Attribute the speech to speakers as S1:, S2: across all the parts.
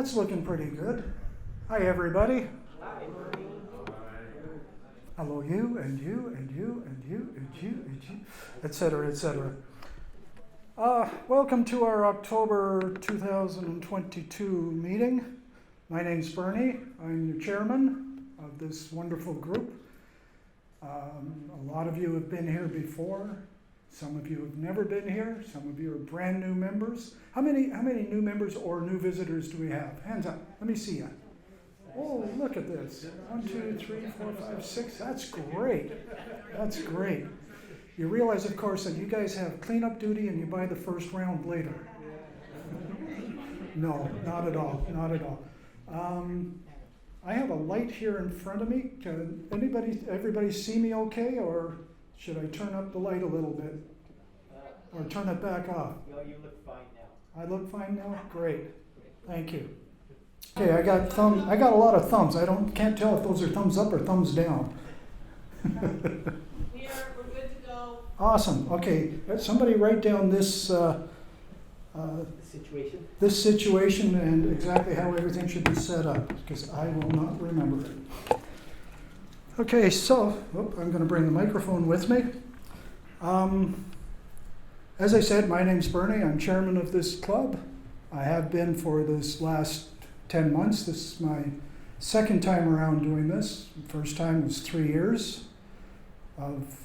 S1: that's looking pretty good. Hi, everybody.
S2: Hi.
S1: Hello, you, and you, and you, and you, and you, and you, etc., etc. Welcome to our October 2022 meeting. My name's Bernie. I'm your chairman of this wonderful group. A lot of you have been here before. Some of you have never been here. Some of you are brand new members. How many new members or new visitors do we have? Hands up. Let me see you. Oh, look at this. 1, 2, 3, 4, 5, 6. That's great. That's great. You realize, of course, that you guys have cleanup duty and you buy the first round later. No, not at all. Not at all. I have a light here in front of me. Can everybody see me okay, or should I turn up the light a little bit? Or turn it back off?
S2: No, you look fine now.
S1: I look fine now? Great. Thank you. Okay, I got a lot of thumbs. Can't tell if those are thumbs up or thumbs down.
S3: We're good to go.
S1: Awesome. Okay, somebody write down this situation and exactly how everything should be set up, because I will not remember it. Okay, so I'm going to bring the microphone with me. As I said, my name's Bernie. I'm chairman of this club. I have been for this last 10 months. This is my second time around doing this. The first time was 3 years of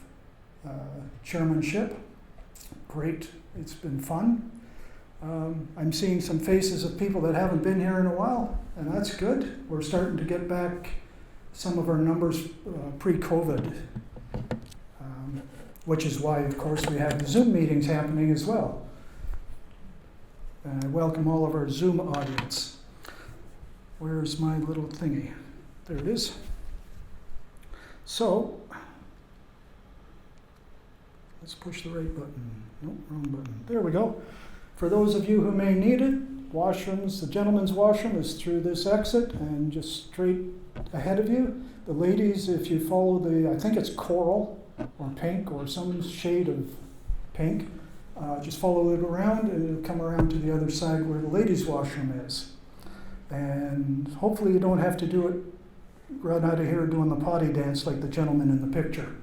S1: chairmanship. Great. It's been fun. I'm seeing some faces of people that haven't been here in a while, and that's good. We're starting to get back some of our numbers pre-COVID, which is why, of course, we have the Zoom meetings happening as well. And I welcome all of our Zoom audience. Where's my little thingy? There it is. So, let's push the right button. Nope, wrong button. There we go. For those of you who may need it, washrooms, the gentleman's washroom is through this exit and just straight ahead of you. The ladies, if you follow I think it's coral or pink or some shade of pink, just follow it around and it'll come around to the other side where the ladies' washroom is. And hopefully you don't have to run out of here doing the potty dance like the gentleman in the picture.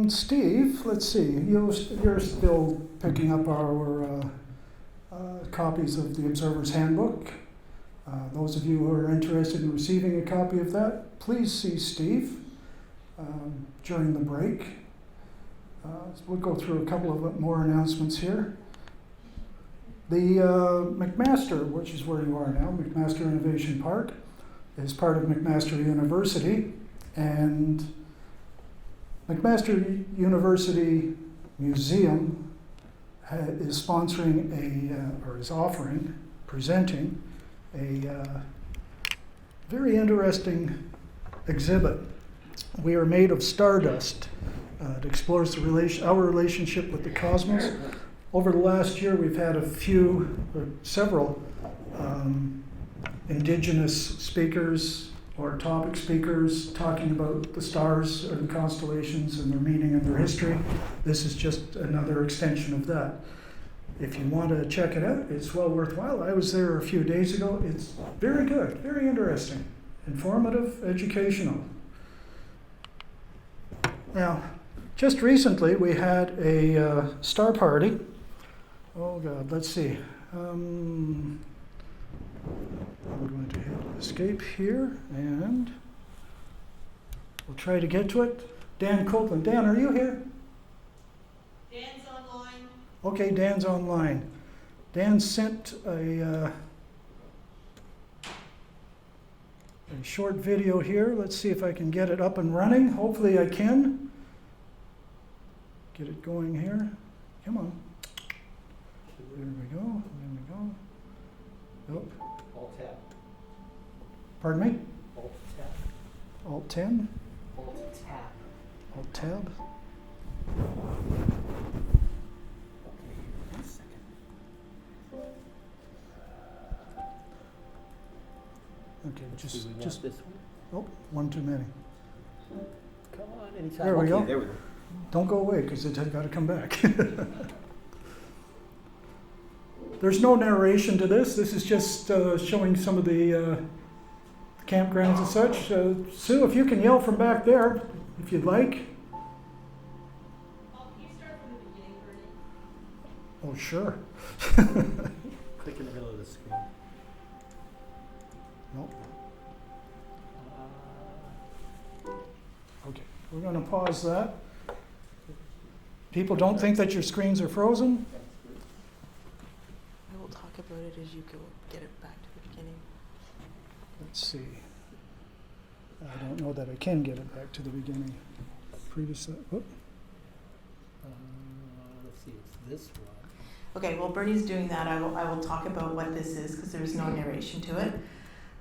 S1: Steve, let's see, you're still picking up our copies of the Observer's Handbook. Those of you who are interested in receiving a copy of that, please see Steve during the break. We'll go through a couple of more announcements here. The McMaster, which is where you are now, McMaster Innovation Park, is part of McMaster University, and McMaster University Museum is sponsoring presenting a very interesting exhibit. We Are Made of Stardust. It explores our relationship with the cosmos. Over the last year, we've had several indigenous speakers or topic speakers talking about the stars and constellations and their meaning and their history. This is just another extension of that. If you want to check it out, it's well worthwhile. I was there a few days ago. It's very good, very interesting, informative, educational. Now, just recently we had a star party. Oh God, let's see. I'm going to hit escape here, and we'll try to get to it. Dan Copeland. Dan, are you here?
S3: Dan's online.
S1: Okay, Dan's online. Dan sent a short video here. Let's see if I can get it up and running. Hopefully I can. Get it going here. Come on. There we go. There we go. Nope.
S2: Alt-tab.
S1: Pardon me?
S2: Alt-tab.
S1: Alt-10?
S2: Alt-tab.
S1: Alt-tab? Okay, just
S2: this one.
S1: Oh, one too many.
S2: Come on, anytime.
S1: There we go.
S2: There we go.
S1: Don't go away because it's got to come back. there's no narration to this. This is just showing some of the campgrounds and such. Sue, if you can yell from back there, if you'd like.
S3: Oh, can you start from the beginning, Bernie?
S1: Oh, sure.
S4: Click in the middle of the screen.
S1: Nope. Okay, we're going to pause that. People don't think that your screens are frozen?
S5: I will talk about it as you go get it back to the beginning.
S1: Let's see. I don't know that I can get it back to the beginning. Previous, whoop.
S4: Let's see, it's this one.
S5: Okay, while Bernie's doing that, I will talk about what this is because there's no narration to it.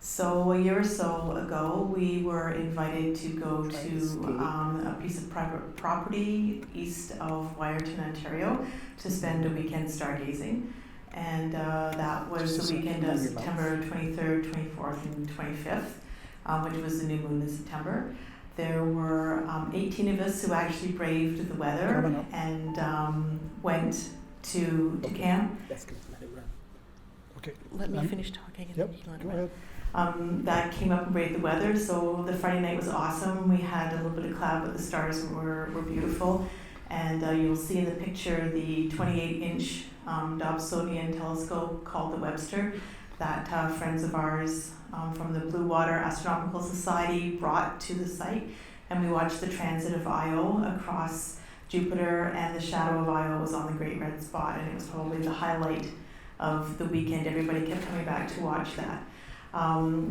S5: So a year or so ago, we were invited to go to a piece of private property east of Wyerton, Ontario, to spend a weekend stargazing. And that was the weekend of September 23rd, 24th, and 25th, which was the new moon in September. There were 18 of us who actually braved the weather and went to camp.
S4: That's good. Let it run.
S1: Okay.
S5: Let me finish talking and
S1: Yep,
S5: then you can let
S1: go
S5: it
S1: ahead.
S5: that came up and braved the weather. So the Friday night was awesome. We had a little bit of cloud, but the stars were beautiful. And you'll see in the picture the 28-inch Dobsonian telescope called the Webster that friends of ours from the Blue Water Astronomical Society brought to the site. And we watched the transit of Io across Jupiter, and the shadow of Io was on the Great Red Spot, and it was probably the highlight of the weekend. Everybody kept coming back to watch that.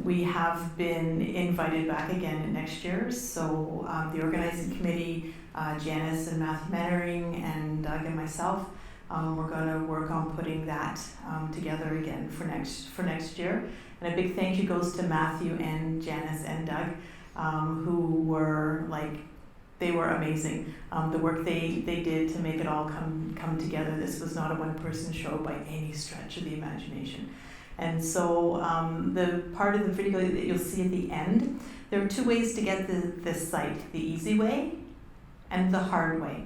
S5: We have been invited back again next year, so the organizing committee, Janice and Matthew Mannering and Doug and myself, we're going to work on putting that together again for next year. And a big thank you goes to Matthew and Janice and Doug, who were they were amazing. The work they did to make it all come together. This was not a one-person show by any stretch of the imagination. And so the part of the video that you'll see at the end, there are two ways to get this site, the easy way and the hard way.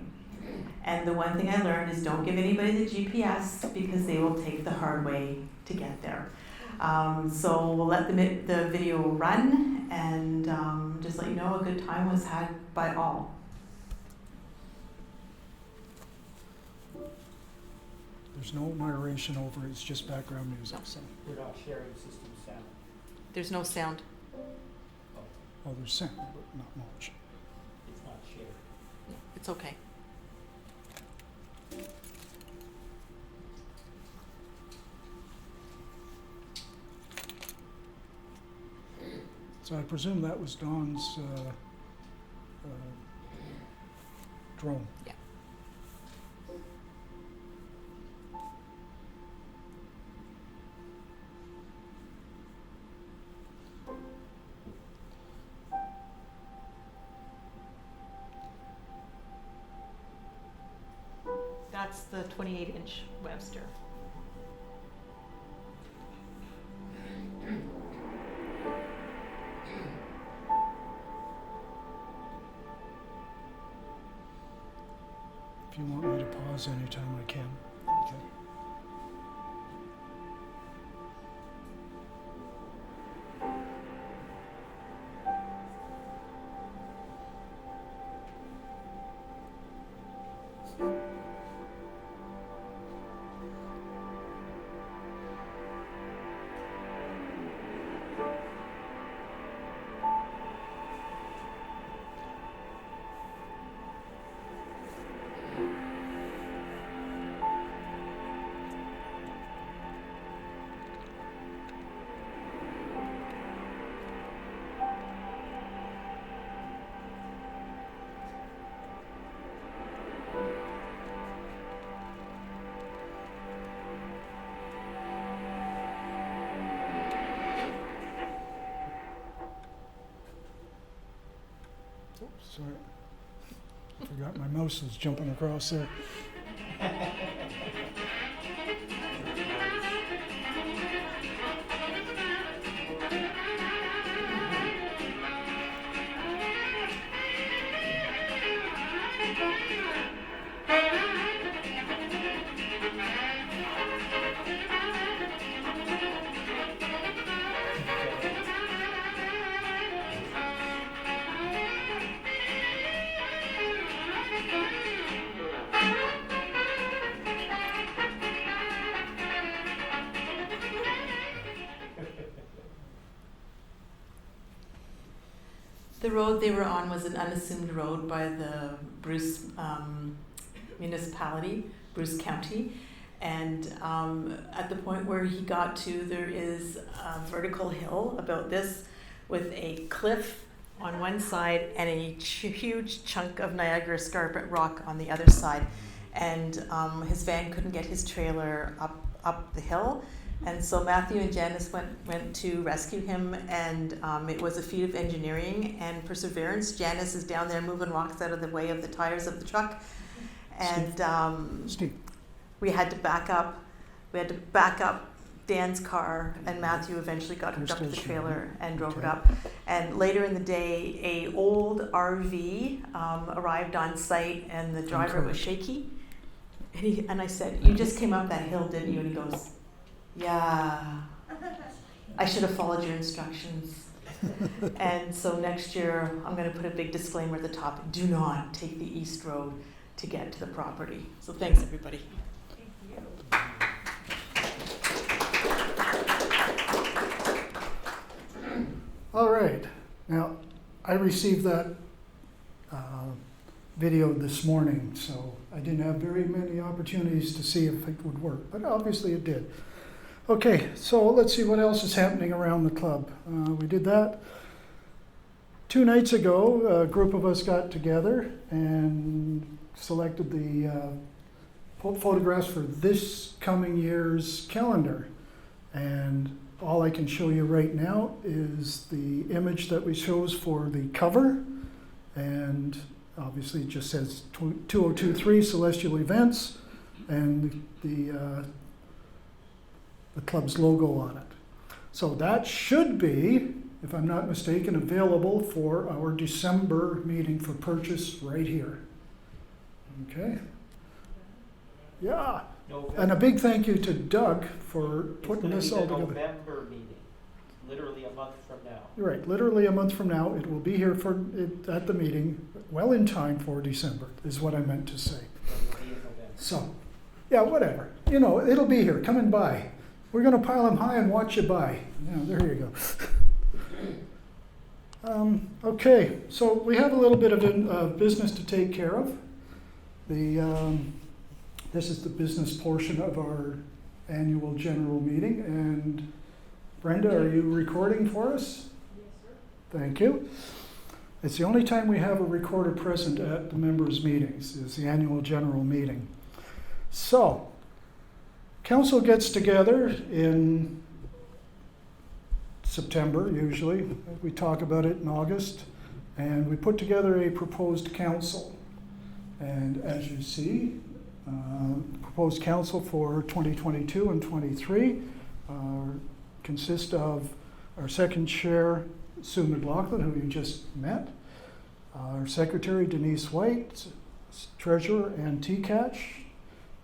S5: And the one thing I learned is don't give anybody the GPS because they will take the hard way to get there. So we'll let the video run and just let you know a good time was had by all.
S1: There's no narration over it, it's just background music. So.
S2: We're not sharing system sound.
S5: There's no sound.
S1: Oh, there's sound, but not much.
S2: It's not shared.
S5: It's okay.
S1: So I presume that was Dawn's drone.
S5: Yeah. That's the 28-inch Webster.
S1: If you want me to pause anytime, I can. Okay. Oops, sorry. Forgot my mouse was jumping across there.
S5: The road they were on was an unassumed road by the Bruce municipality, Bruce County. And at the point where he got to, there is a vertical hill about this with a cliff on one side and a huge chunk of Niagara Escarpment rock on the other side. And his van couldn't get his trailer up the hill. And so Matthew and Janice went to rescue him, and it was a feat of engineering and perseverance. Janice is down there moving rocks out of the way of the tires of the truck. And
S1: Steve.
S5: we had to back up Dan's car, and Matthew eventually got hooked up to the trailer and drove it up. And later in the day, a old RV arrived on site, and the driver was shaky. And I said, "You just came up that hill, didn't you?" And he goes, "Yeah, I should have followed your instructions." And so next year, I'm going to put a big disclaimer at the top: do not take the east road to get to the property. So thanks, everybody.
S1: All right. Now, I received that video this morning, so I didn't have very many opportunities to see if it would work, but obviously it did. Okay, so let's see what else is happening around the club. We did that. 2 nights ago, a group of us got together and selected the photographs for this coming year's calendar. And all I can show you right now is the image that we chose for the cover. And obviously it just says 2023 Celestial Events and the club's logo on it. So that should be, if I'm not mistaken, available for our December meeting for purchase right here. Okay? Yeah.
S2: November.
S1: And a big thank you to Doug for putting this all
S2: It's
S1: together.
S2: going to be the November meeting, literally a month from now.
S1: Right, literally a month from now, it will be here for it at the meeting, well in time for December, is what I meant to say.
S2: So it'll be in November.
S1: So, yeah, whatever. You know, it'll be here, come and buy. We're gonna pile them high and watch you buy. Yeah, there you go. Okay, so we have a little bit of business to take care of. This is the business portion of our annual general meeting, and Brenda, are you recording for us?
S3: Yes, sir.
S1: Thank you. It's the only time we have a recorder present at the members' meetings, is the annual general meeting. So, council gets together in September, usually. We talk about it in August, and we put together a proposed council. And as you see, proposed council for 2022 and 23 consist of our second chair, Sue McLaughlin, who you just met, our secretary, Denise White, treasurer, Ann Teakatch,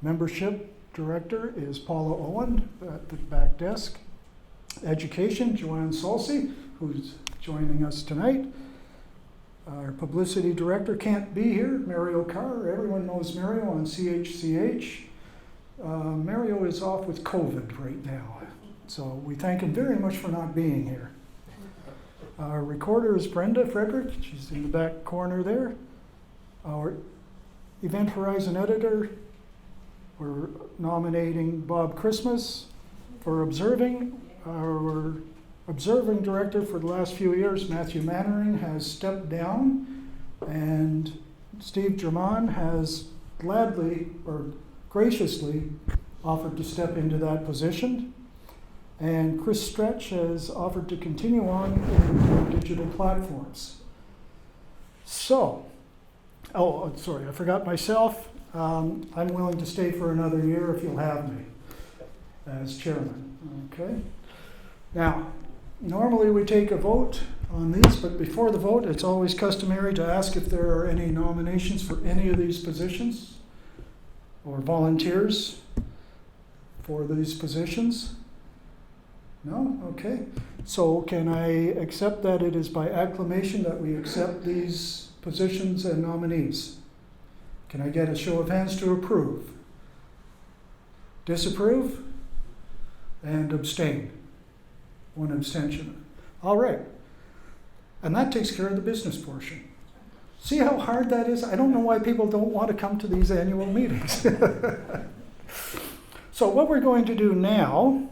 S1: membership director is Paula Owen at the back desk, education, Joanne Salsi, who's joining us tonight. Our publicity director can't be here, Mario Carr. Everyone knows Mario on CHCH. Mario is off with COVID right now, so we thank him very much for not being here. Our recorder is Brenda Frederick. She's in the back corner there. Our Event Horizon editor, we're nominating Bob Christmas for observing. Our observing director for the last few years, Matthew Mannering, has stepped down, and Steve German has gladly or graciously offered to step into that position. And Chris Stretch has offered to continue on in digital platforms. So, sorry, I forgot myself. I'm willing to stay for another year if you'll have me as chairman. Okay. Now, normally we take a vote on these, but before the vote, it's always customary to ask if there are any nominations for any of these positions or volunteers for these positions. No? Okay. So can I accept that it is by acclamation that we accept these positions and nominees? Can I get a show of hands to approve? Disapprove? And abstain? One abstention. All right. And that takes care of the business portion. See how hard that is? I don't know why people don't want to come to these annual meetings. So what we're going to do now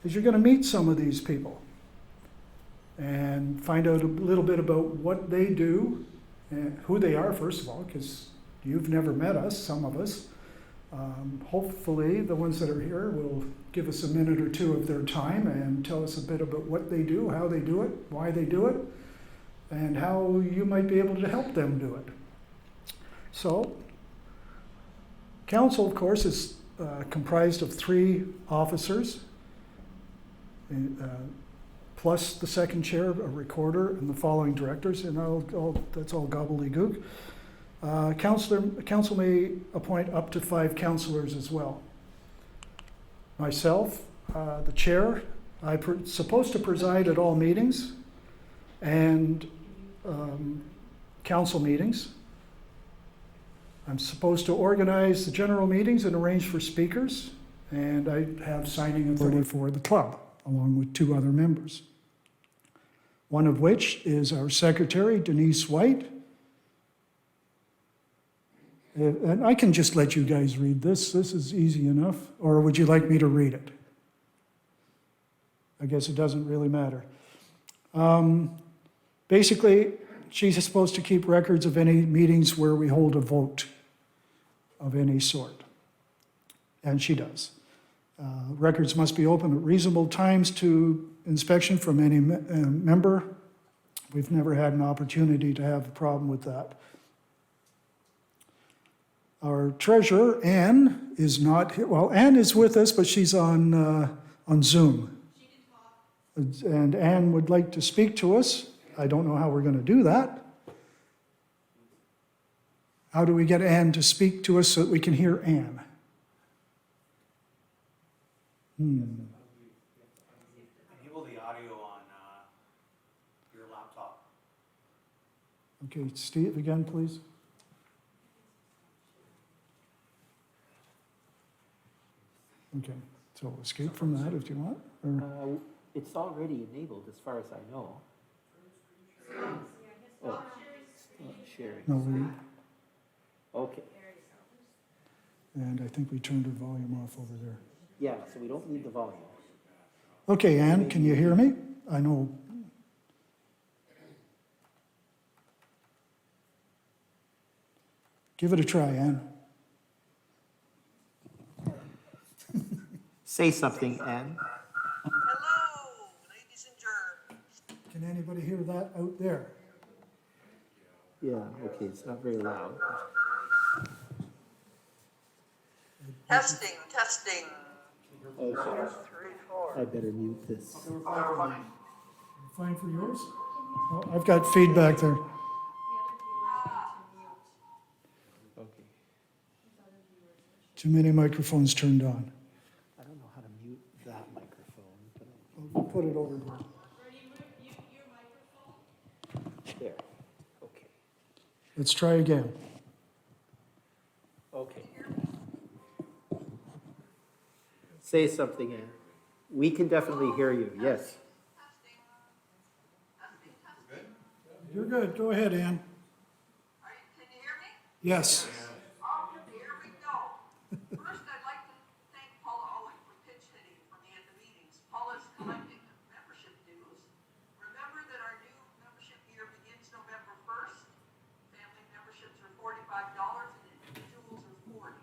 S1: is you're going to meet some of these people and find out a little bit about what they do and who they are, first of all, because you've never met us, some of us. Hopefully the ones that are here will give us a minute or two of their time and tell us a bit about what they do, how they do it, why they do it, and how you might be able to help them do it. So, council, of course, is comprised of 3 officers, plus the second chair, a recorder, and the following directors, and that's all gobbledygook. Council may appoint up to 5 councillors as well. Myself, the chair, I'm supposed to preside at all meetings and council meetings. I'm supposed to organize the general meetings and arrange for speakers, and I have signing authority for the club, along with 2 other members. One of which is our secretary, Denise White. And I can just let you guys read this. This is easy enough. Or would you like me to read it? I guess it doesn't really matter. Basically, she's supposed to keep records of any meetings where we hold a vote of any sort. And she does. Records must be open at reasonable times to inspection from any member. We've never had an opportunity to have a problem with that. Our treasurer, Anne, is not here. Well, Anne is with us, but she's on Zoom. And Anne would like to speak to us. I don't know how we're going to do that. How do we get Anne to speak to us so that we can hear Anne?
S6: Enable the audio on your laptop.
S1: Okay, Steve, again, please. Okay, so escape from that if you want. Or,
S4: It's already enabled as far as I know. Oh, it's not sharing.
S1: no,
S4: Okay,
S1: and I think we turned her volume off over there.
S4: yeah, so we don't need the volume.
S1: Okay, Anne, can you hear me? I know. Give it a try, Anne.
S4: Say something, Anne.
S7: Hello, ladies and germs.
S1: Can anybody hear that out there?
S4: Yeah, okay, it's not very loud.
S7: Testing, testing.
S4: Okay,
S7: 3, 4.
S4: I better mute this.
S1: Fine for yours? Oh, I've got feedback there.
S4: Okay.
S1: Too many microphones turned on.
S4: I don't know how to mute that microphone, but
S1: I'll put it over there.
S4: there. Okay.
S1: Let's try again.
S4: Okay. Say something, Anne. We can definitely hear you, yes.
S1: You're good. Go ahead, Anne.
S7: Can you hear me?
S1: Yes.
S7: Here we go. First, I'd like to thank Paula Owen for pitch hitting for me at the meetings. Paula's collecting membership dues. Remember that our new membership year begins November 1st. Family memberships are $45 and individuals are $40.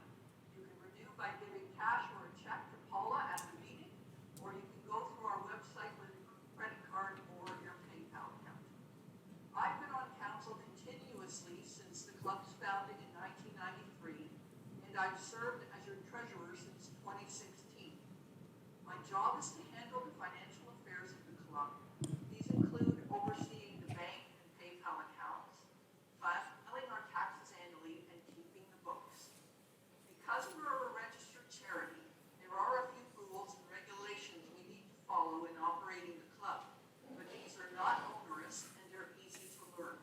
S7: You can renew by giving cash or a check to Paula at the meeting, or you can go through our website with a credit card or your PayPal account. I've been on council continuously since the club's founding in 1993, and I've served as your treasurer since 2016. My job is to handle the financial affairs of the club. These include overseeing the bank and PayPal accounts, filing our taxes annually, and keeping the books. Because we're a registered charity, there are a few rules and regulations we need to follow in operating the club, but these are not onerous and they're easy to learn.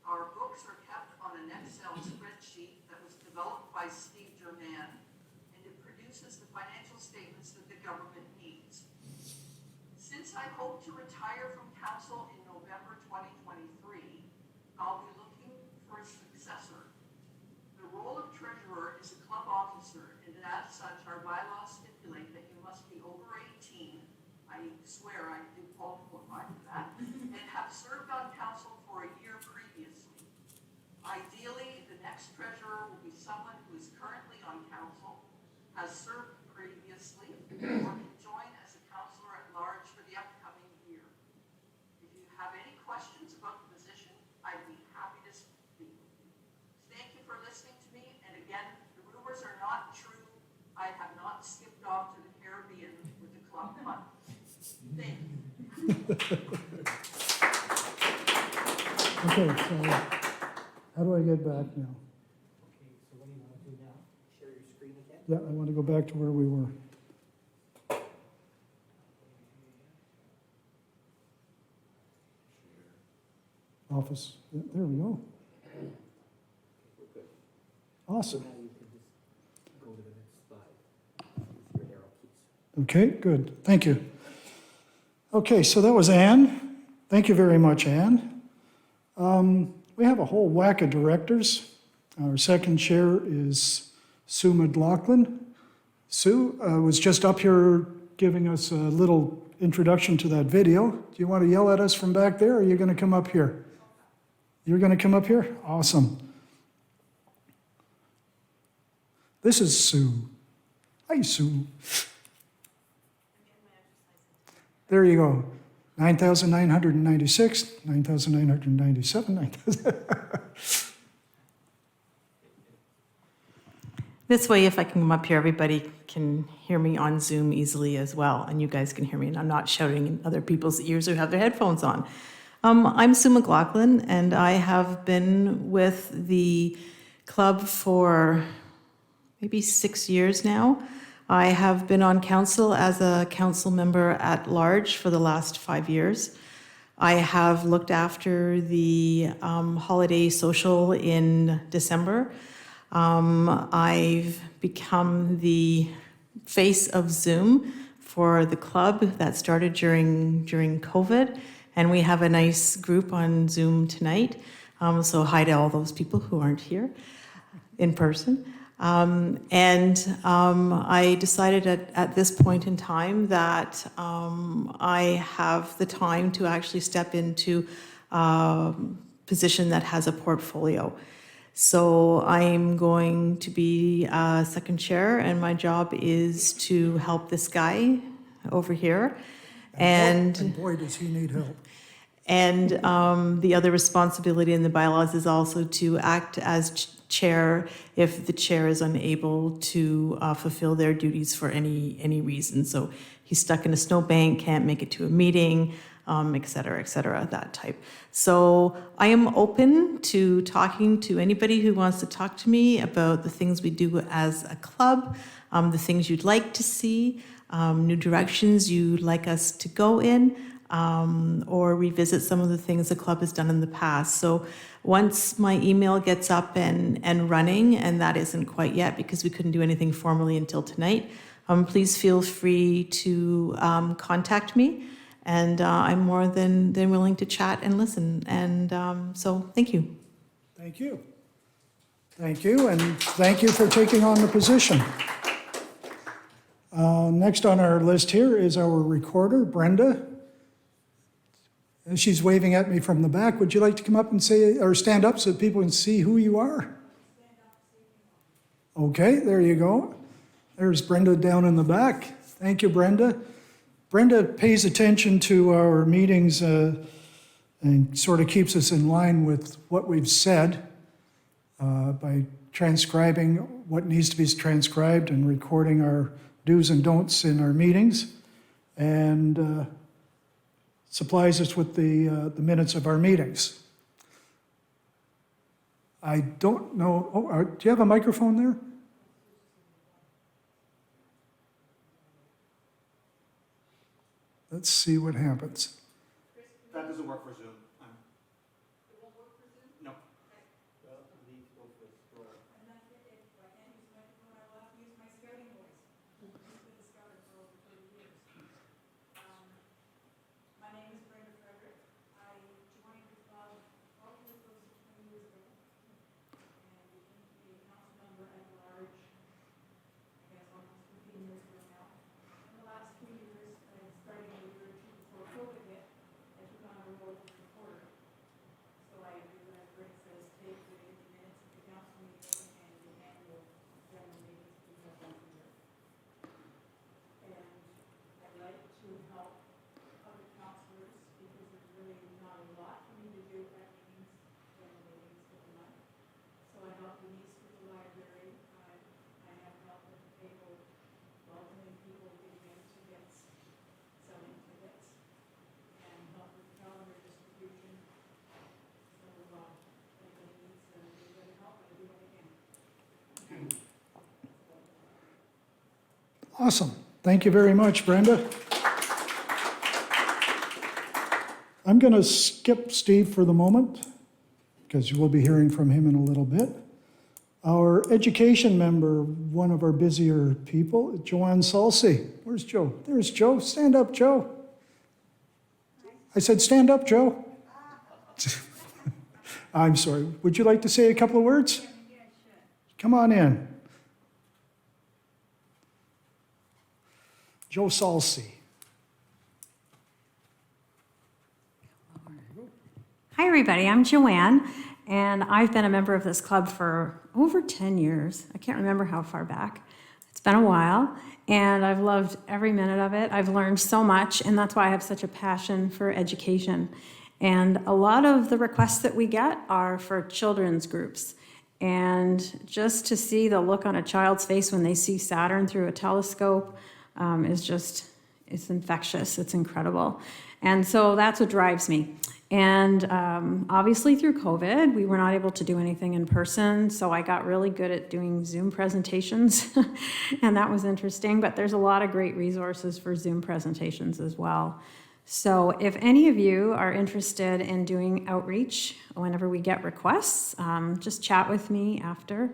S7: Our books are kept on an Excel spreadsheet that was developed by Steve German, and it produces the financial statements that the government needs. Since I hope to retire from council in November 2023, I'll be looking for a successor. The role of treasurer is a club officer, and as such, our bylaws stipulate that you must be over 18, I swear I do qualify for that, and have served on council for a year previously. Ideally, the next treasurer will be someone who is currently on council, has served previously, or can join as a councillor at large for the upcoming year. If you have any questions about the position, I'd be happy to speak with you. Thank you for listening to me, and again, the rumors are not true. I have not skipped off to the Caribbean with the club fund. Thank you.
S1: Okay, so how do I get back now?
S2: Okay, so what do you want to do now? Share your screen again?
S1: Yeah, I want to go back to where we were. Office, there we go. Awesome.
S2: Now you can just go to the next slide with your arrow keys.
S1: Okay, good. Thank you. Okay, so that was Anne. Thank you very much, Anne. We have a whole whack of directors. Our second chair is Sue McLaughlin. Sue was just up here giving us a little introduction to that video. Do you want to yell at us from back there, or are you going to come up here? You're going to come up here? Awesome. This is Sue. Hi, Sue. There you go. 9,996, 9,997, 9,000.
S5: This way, if I can come up here, everybody can hear me on Zoom easily as well, and you guys can hear me, and I'm not shouting in other people's ears who have their headphones on. I'm Sue McLaughlin, and I have been with the club for maybe 6 years now. I have been on council as a council member at large for the last 5 years. I have looked after the holiday social in December. I've become the face of Zoom for the club that started during COVID, and we have a nice group on Zoom tonight. So hi to all those people who aren't here in person. I decided at this point in time that I have the time to actually step into a position that has a portfolio. So I'm going to be second chair, and my job is to help this guy over here.
S1: And boy, does he need help.
S5: And the other responsibility in the bylaws is also to act as chair if the chair is unable to fulfill their duties for any reason. So he's stuck in a snowbank, can't make it to a meeting, et cetera, that type. So I am open to talking to anybody who wants to talk to me about the things we do as a club, the things you'd like to see, new directions you'd like us to go in, or revisit some of the things the club has done in the past. So once my email gets up and running, and that isn't quite yet because we couldn't do anything formally until tonight, please feel free to contact me, and I'm more than willing to chat and listen. And so thank you.
S1: Thank you. Thank you, and thank you for taking on the position. Next on our list here is our recorder, Brenda. And she's waving at me from the back. Would you like to come up and say, or stand up so that people can see who you are? Okay, there you go. There's Brenda down in the back. Thank you, Brenda. Brenda pays attention to our meetings and sort of keeps us in line with what we've said by transcribing what needs to be transcribed and recording our do's and don'ts in our meetings, and supplies us with the minutes of our meetings. I don't know, do you have a microphone there? Let's see what happens.
S6: That doesn't work for Zoom. No.
S5: My name is Brenda Frederick.
S3: to help other counselors because there's really not a lot for me to do at meetings when the meetings get the money. So I help Denise with the library. I have helped at the table welcoming people, giving them tickets, selling tickets, and help with calendar distribution. So anybody needs a little bit of help, I do what I can.
S1: Awesome. Thank you very much, Brenda. I'm going to skip Steve for the moment because you will be hearing from him in a little bit. Our education member, one of our busier people, Joanne Salsi. Where's Joe? There's Joe. Stand up, Joe. I said stand up, Joe. I'm sorry. Would you like to say a couple of words? Come on in. Joe Salsi.
S8: Hi, everybody. I'm Joanne, and I've been a member of this club for over 10 years. I can't remember how far back. It's been a while, and I've loved every minute of it. I've learned so much, and that's why I have such a passion for education. And a lot of the requests that we get are for children's groups. And just to see the look on a child's face when they see Saturn through a telescope it's infectious, it's incredible. And so that's what drives me. And obviously through COVID, we were not able to do anything in person, so I got really good at doing Zoom presentations, and that was interesting, but there's a lot of great resources for Zoom presentations as well. So if any of you are interested in doing outreach whenever we get requests, just chat with me after.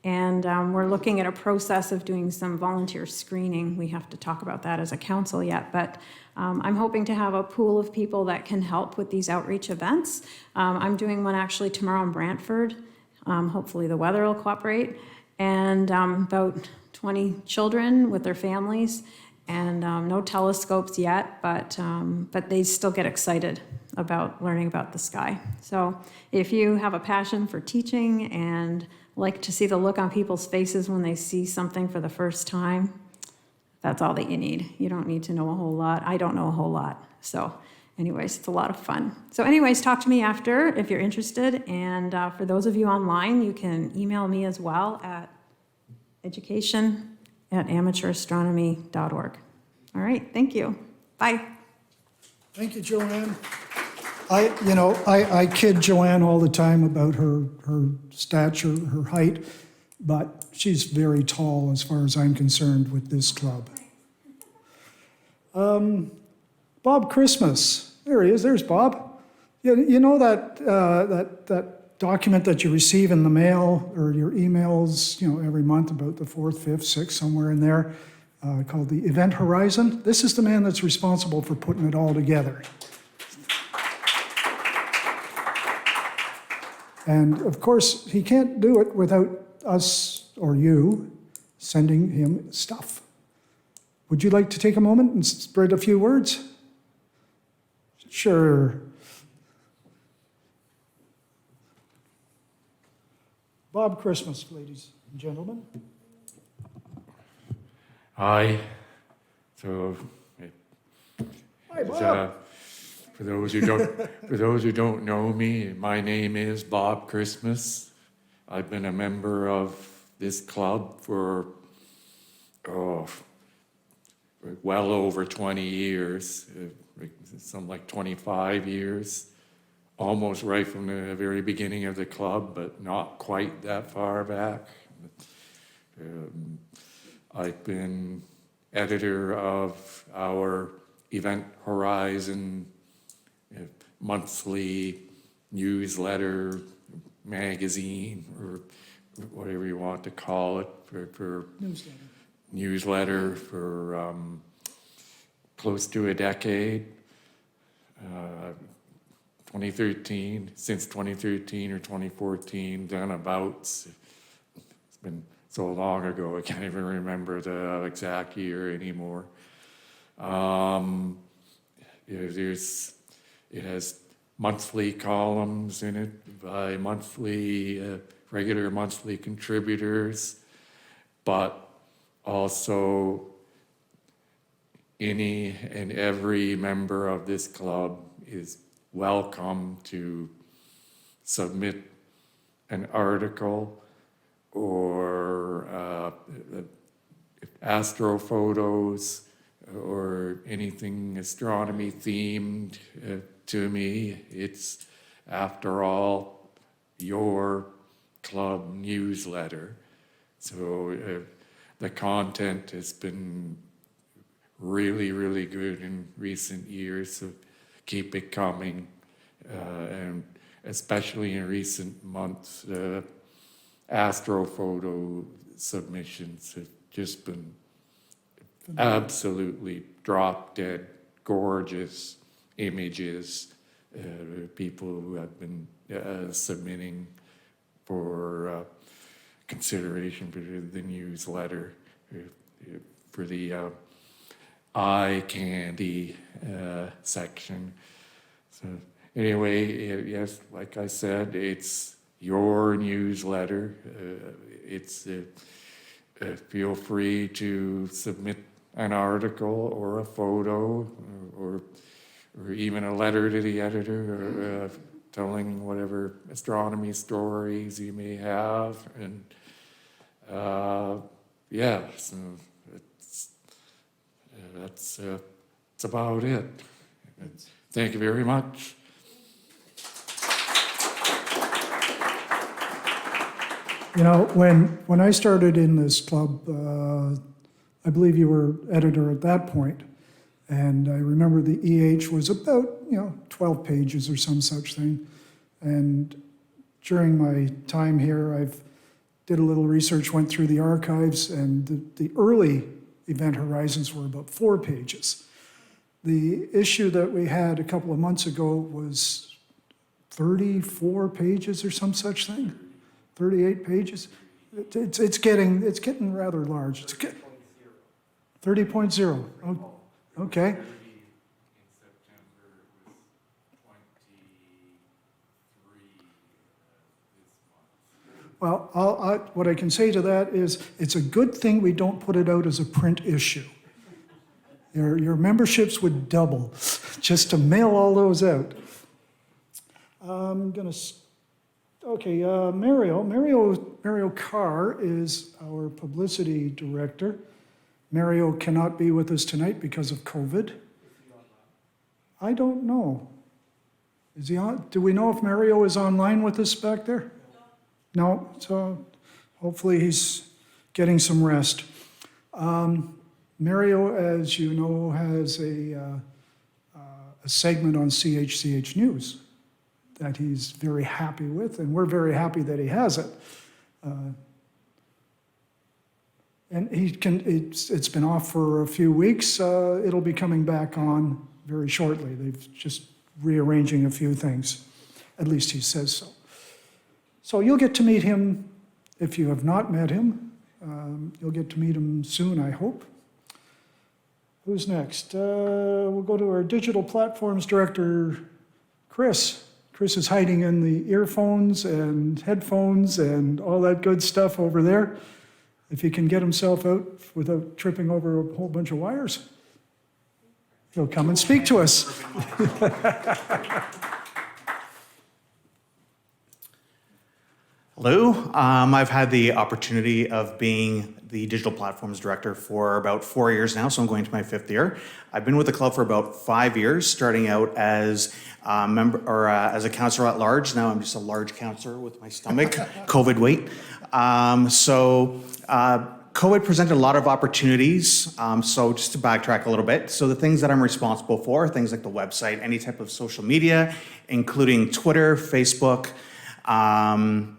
S8: And we're looking at a process of doing some volunteer screening. We have to talk about that as a council yet, but I'm hoping to have a pool of people that can help with these outreach events. I'm doing one actually tomorrow in Brantford. Hopefully the weather will cooperate. And about 20 children with their families, and no telescopes yet, but they still get excited about learning about the sky. So if you have a passion for teaching and like to see the look on people's faces when they see something for the first time, that's all that you need. You don't need to know a whole lot. I don't know a whole lot. So anyways, it's a lot of fun. So anyways, talk to me after if you're interested. And for those of you online, you can email me as well at education@amateurastronomy.org. All right, thank you. Bye.
S1: Thank you, Joanne. I kid Joanne all the time about her stature, her height, but she's very tall as far as I'm concerned with this club. Bob Christmas, there he is. There's Bob. You know that document that you receive in the mail or your emails, every month about the 4th, 5th, 6th, somewhere in there, called the Event Horizon. This is the man that's responsible for putting it all together. And of course, he can't do it without us or you sending him stuff. Would you like to take a moment and spread a few words? Sure. Bob Christmas, ladies and gentlemen.
S9: Hi. So,
S1: Hi, Bob.
S9: for those who don't know me, my name is Bob Christmas. I've been a member of this club for well over 20 years, something like 25 years, almost right from the very beginning of the club, but not quite that far back. I've been editor of our Event Horizon monthly newsletter, magazine, or whatever you want to call it, for newsletter for close to a decade. 2013, since 2013 or 2014, done abouts. It's been so long ago, I can't even remember the exact year anymore. It has monthly columns in it by regular monthly contributors, but also any and every member of this club is welcome to submit an article or astro photos or anything astronomy themed to me. It's, after all, your club newsletter. So the content has been really, really good in recent years, so keep it coming. And especially in recent months, astrophoto submissions have just been absolutely drop dead gorgeous images. People who have been submitting for consideration for the newsletter, for the eye candy section. So anyway, yes, like I said, it's your newsletter. It's feel free to submit an article or a photo or even a letter to the editor, or telling whatever astronomy stories you may have. And yeah, so that's about it. Thank you very much.
S1: You know, when I started in this club, I believe you were editor at that point, and I remember the EH was about, 12 pages or some such thing. And during my time here, I've did a little research, went through the archives, and the early event horizons were about 4 pages. The issue that we had a couple of months ago was 34 pages or some such thing, 38 pages. It's getting rather large. It's 30.0. Oh, okay. Well, what I can say to that is it's a good thing we don't put it out as a print issue. Your memberships would double just to mail all those out. I'm gonna, okay, Mario Carr is our publicity director. Mario cannot be with us tonight because of COVID. I don't know. Is he on? Do we know if Mario is online with us back there? No, so hopefully he's getting some rest. Mario, as you know, has a segment on CHCH News that he's very happy with, and we're very happy that he has it. And it's been off for a few weeks. It'll be coming back on very shortly. They've just rearranging a few things. At least he says so. So you'll get to meet him if you have not met him. You'll get to meet him soon, I hope. Who's next? We'll go to our digital platforms director, Chris. Chris is hiding in the earphones and headphones and all that good stuff over there. If he can get himself out without tripping over a whole bunch of wires, he'll come and speak to us.
S6: Hello, I've had the opportunity of being the digital platforms director for about 4 years now, so I'm going to my 5th year. I've been with the club for about 5 years, starting out as a member or as a counselor at large. Now I'm just a large counselor with my stomach, COVID weight. COVID presented a lot of opportunities. So just to backtrack a little bit, so the things that I'm responsible for, things like the website, any type of social media, including Twitter, Facebook, and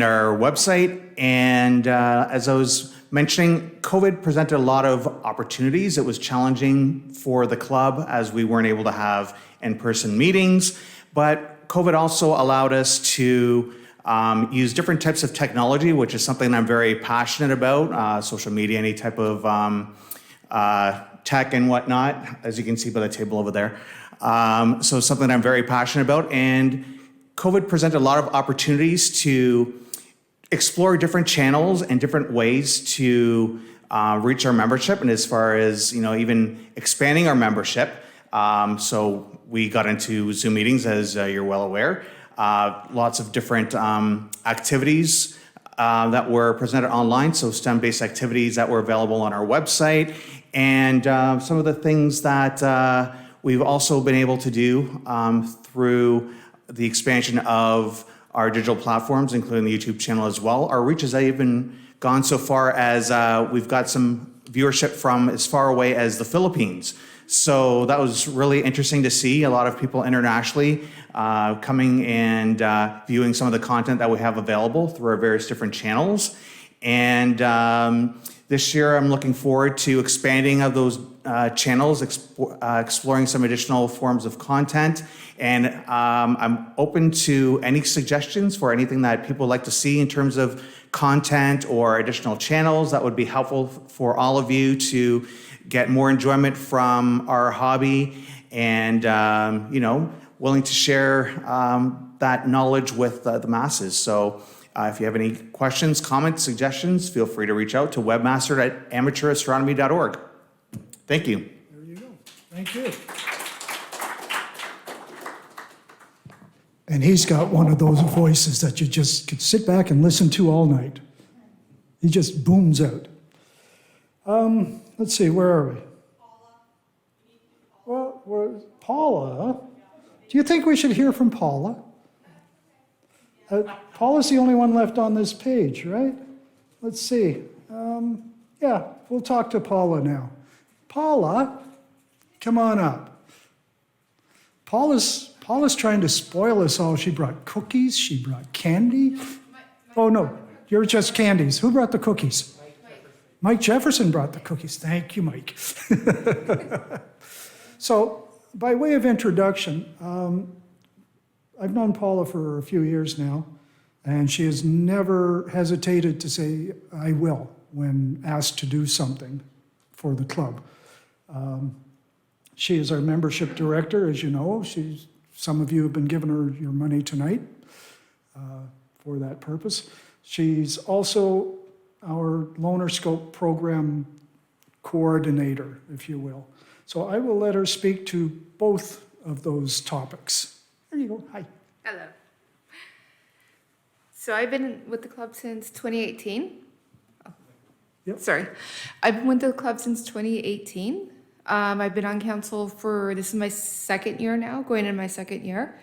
S6: our website. And as I was mentioning, COVID presented a lot of opportunities. It was challenging for the club as we weren't able to have in-person meetings, but COVID also allowed us to use different types of technology, which is something I'm very passionate about, social media, any type of tech and whatnot, as you can see by the table over there. So something I'm very passionate about, and COVID presented a lot of opportunities to explore different channels and different ways to reach our membership, and as far as, even expanding our membership. So we got into Zoom meetings, as you're well aware. Lots of different activities that were presented online, so STEM-based activities that were available on our website, and some of the things that we've also been able to do through the expansion of our digital platforms, including the YouTube channel as well. Our reach has even gone so far as we've got some viewership from as far away as the Philippines. So that was really interesting to see a lot of people internationally coming and viewing some of the content that we have available through our various different channels. And this year I'm looking forward to expanding of those channels, exploring some additional forms of content. And I'm open to any suggestions for anything that people like to see in terms of content or additional channels that would be helpful for all of you to get more enjoyment from our hobby, and willing to share that knowledge with the masses. So if you have any questions, comments, suggestions, feel free to reach out to webmaster@amateurastronomy.org. Thank you.
S1: There you go. Thank you. And he's got one of those voices that you just could sit back and listen to all night. He just booms out. Let's see, where are we? Well, Paula. Do you think we should hear from Paula? Paula's the only one left on this page, right? Let's see. Yeah, we'll talk to Paula now. Paula, come on up. Paula's trying to spoil us all. She brought cookies, she brought candy. Oh no, you're just candies. Who brought the cookies? Mike Jefferson brought the cookies. Thank you, Mike. So, by way of introduction, I've known Paula for a few years now, and she has never hesitated to say, I will, when asked to do something for the club. She is our membership director, as you know. Some of you have been giving her your money tonight for that purpose. She's also our Loner Scope program coordinator, if you will. So I will let her speak to both of those topics. There you go. Hi.
S10: Hello. So I've been with the club since 2018. Oh.
S1: Yep.
S10: Sorry. I've been with the club since 2018. I've been on council this is my second year now, going into my second year.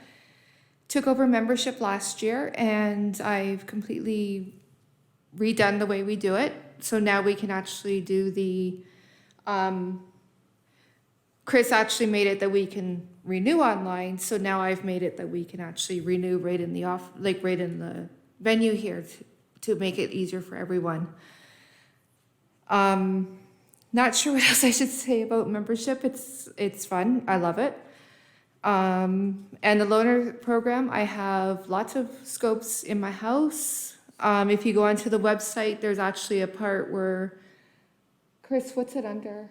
S10: Took over membership last year, and I've completely redone the way we do it. So now we can actually do the, Chris actually made it that we can renew online. So now I've made it that we can actually renew right in the right in the venue here to make it easier for everyone. Not sure what else I should say about membership. It's fun. I love it. And the loaner program, I have lots of scopes in my house. If you go onto the website, there's actually a part where, Chris, what's it under?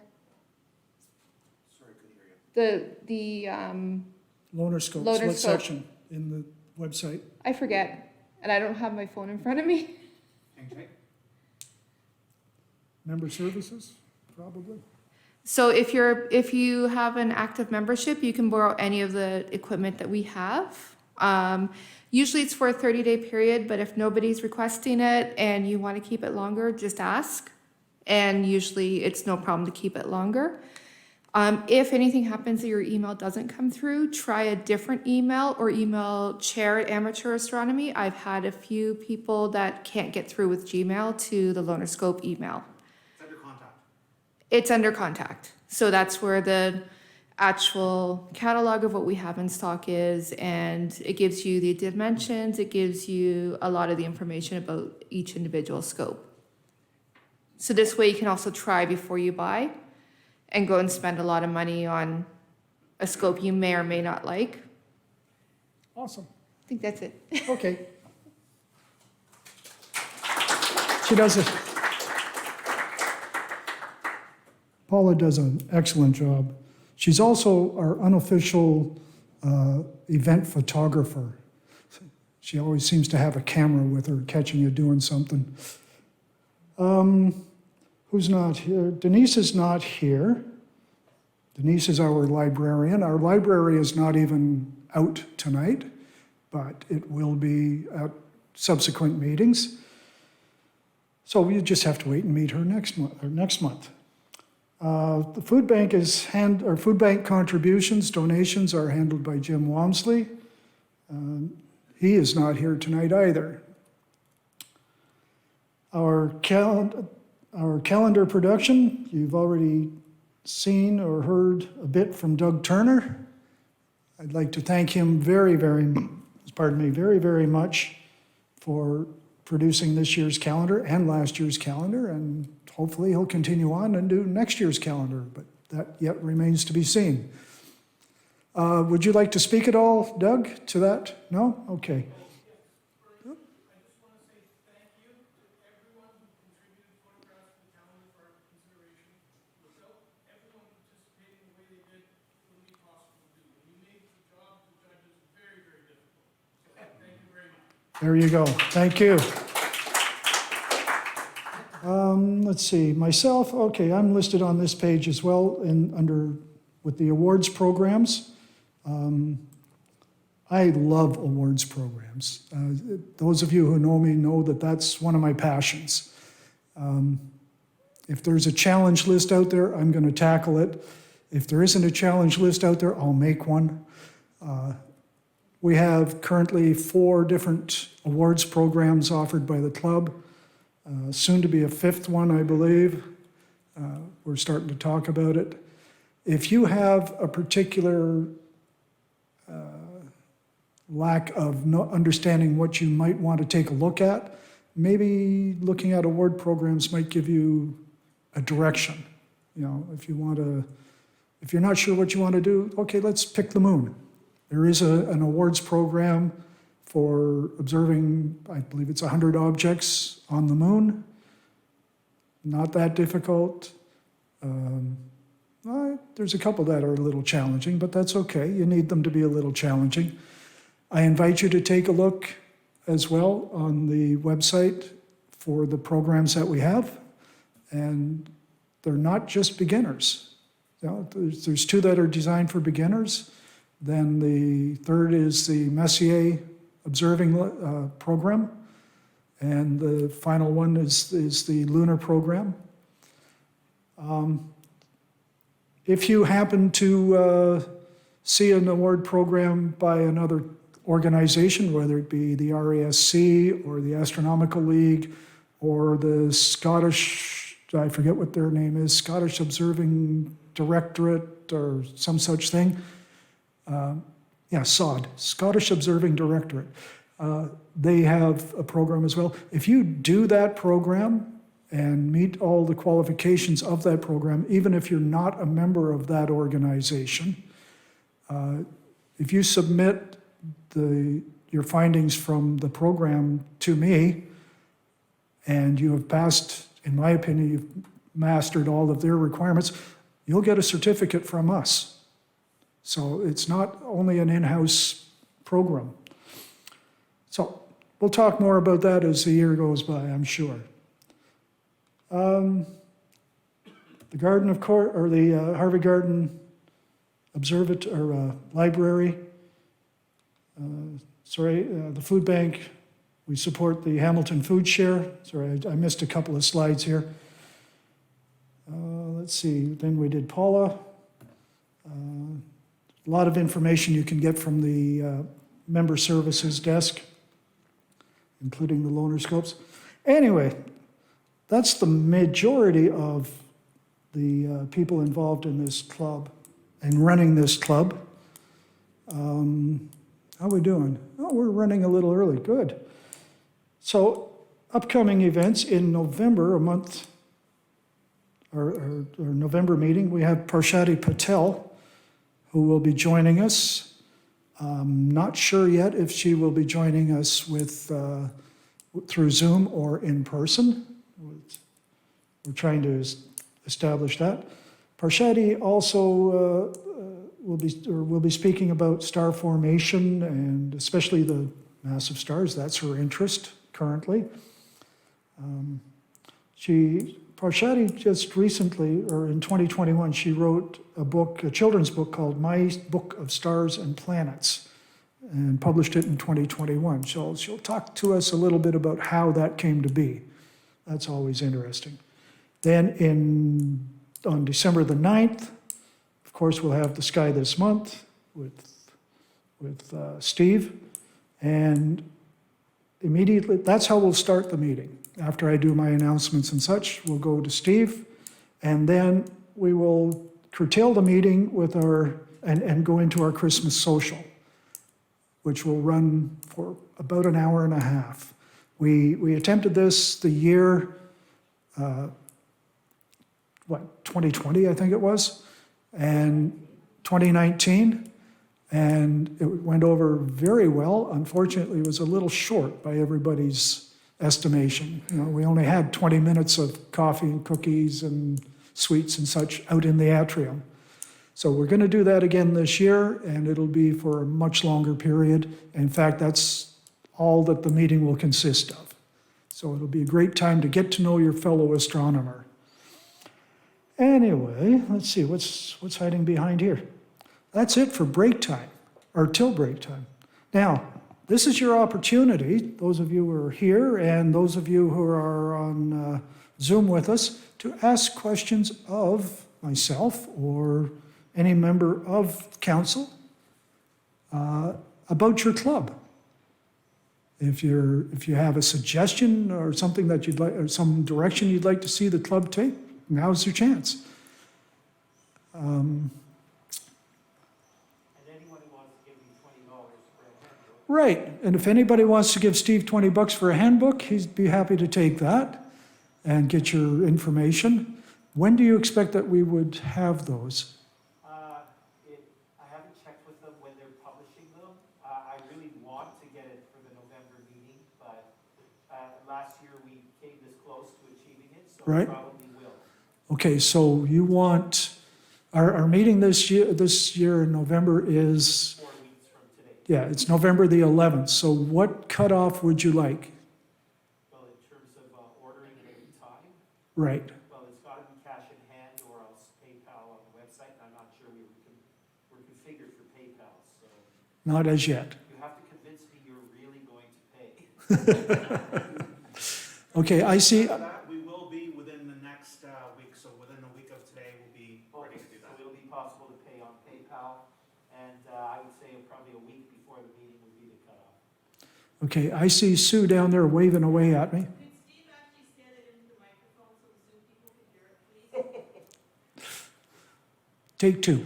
S10: Sorry, couldn't hear you. The
S1: Loner Scopes,
S10: Loner
S1: what
S10: Scope.
S1: section in the website?
S10: I forget, and I don't have my phone in front of me.
S1: Member services, probably?
S10: So if you have an active membership, you can borrow any of the equipment that we have. Usually it's for a 30-day period, but if nobody's requesting it and you want to keep it longer, just ask. And usually it's no problem to keep it longer. If anything happens that your email doesn't come through, try a different email or email chair@Amateur Astronomy. I've had a few people that can't get through with Gmail to the Loner Scope email.
S6: It's under contact.
S10: It's under contact. So that's where the actual catalog of what we have in stock is, and it gives you the dimensions, it gives you a lot of the information about each individual scope. So this way you can also try before you buy and go and spend a lot of money on a scope you may or may not like.
S1: Awesome.
S10: I think that's it.
S1: Okay. She does it. Paula does an excellent job. She's also our unofficial event photographer. She always seems to have a camera with her catching you doing something. Who's not here? Denise is not here. Denise is our librarian. Our library is not even out tonight, but it will be at subsequent meetings. So you just have to wait and meet her next month. The food bank food bank contributions, donations are handled by Jim Walmsley. He is not here tonight either. Our calendar production, you've already seen or heard a bit from Doug Turner. I'd like to thank him very, very much for producing this year's calendar and last year's calendar, and hopefully he'll continue on and do next year's calendar, but that yet remains to be seen. Would you like to speak at all, Doug, to that? No? Okay. There you go. Thank you. Let's see. Myself, okay, I'm listed on this page as well with the awards programs. I love awards programs. Those of you who know me know that that's one of my passions. If there's a challenge list out there, I'm going to tackle it. If there isn't a challenge list out there, I'll make one. We have currently 4 different awards programs offered by the club, soon to be a 5th one, I believe. We're starting to talk about it. If you have a particular lack of understanding what you might want to take a look at, maybe looking at award programs might give you a direction. You know, if you're not sure what you want to do, okay, let's pick the moon. There is an awards program for observing, I believe it's 100 objects on the moon. Not that difficult. There's a couple that are a little challenging, but that's okay. You need them to be a little challenging. I invite you to take a look as well on the website for the programs that we have. And they're not just beginners. You know, there's 2 that are designed for beginners. Then the 3rd is the Messier observing program. And the final one is the lunar program. If you happen to see an award program by another organization, whether it be the RASC or the Astronomical League or the Scottish, I forget what their name is, Scottish Observing Directorate or some such thing, SOD, Scottish Observing Directorate. They have a program as well. If you do that program and meet all the qualifications of that program, even if you're not a member of that organization, if you submit your findings from the program to me, and you have passed, in my opinion, you've mastered all of their requirements, you'll get a certificate from us. So it's not only an in-house program. So we'll talk more about that as the year goes by, I'm sure. The Garden of Court, or the Harvey Garden Library, the food bank, we support the Hamilton Food Share. Sorry, I missed a couple of slides here. Let's see, then we did Paula. A lot of information you can get from the member services desk, including the loaner scopes. Anyway, that's the majority of the people involved in this club and running this club. How are we doing? Oh, we're running a little early, good. So upcoming events in November, a month, our November meeting, we have Parshati Patel, who will be joining us. Not sure yet if she will be joining us through Zoom or in person. We're trying to establish that. Parshati also will be speaking about star formation and especially the massive stars. That's her interest currently. Parshati just recently, or in 2021, she wrote a book, a children's book called My Book of Stars and Planets, and published it in 2021. She'll talk to us a little bit about how that came to be. That's always interesting. Then on December the 9th, of course, we'll have the Sky This Month with Steve. And immediately, that's how we'll start the meeting. After I do my announcements and such, we'll go to Steve. And then we will curtail the meeting with and go into our Christmas social, which will run for about an hour and a half. We attempted this the year, 2020, I think it was, and 2019, and it went over very well. Unfortunately, it was a little short by everybody's estimation. You know, we only had 20 minutes of coffee and cookies and sweets and such out in the atrium. So we're going to do that again this year, and it'll be for a much longer period. In fact, that's all that the meeting will consist of. So it'll be a great time to get to know your fellow astronomer. Anyway, let's see, what's hiding behind here? That's it for break time, or till break time. Now, this is your opportunity, those of you who are here and those of you who are on Zoom with us, to ask questions of myself or any member of council about your club. If you have a suggestion or something that you'd like, or some direction you'd like to see the club take, now's your chance.
S4: And anyone who wants to give me $20 for a handbook.
S1: Right, and if anybody wants to give Steve $20 for a handbook, he'd be happy to take that and get your information. When do you expect that we would have those?
S4: I haven't checked with them when they're publishing them. I really want to get it for the November meeting, but last year we came this close to achieving it, so
S1: Right.
S4: we probably will.
S1: Okay, so you want, our meeting this year in November is,
S4: 4 weeks from today.
S1: yeah, it's November the 11th. So what cutoff would you like?
S4: Well, in terms of ordering it every time,
S1: Right,
S4: well, it's got to be cash in hand or else PayPal on the website, and I'm not sure we're configured for PayPal, so
S1: not as yet.
S4: you have to convince me you're really going to pay.
S1: Okay, I see,
S6: That we will be within the next week, so within a week of today, we'll be ready to do
S4: So
S6: that.
S4: it'll be possible to pay on PayPal, and I would say probably a week before the meeting would be the cutoff.
S1: okay, I see Sue down there waving away at me.
S3: Could Steve actually stand it into the microphone so the Zoom people can hear it, please?
S1: Take two.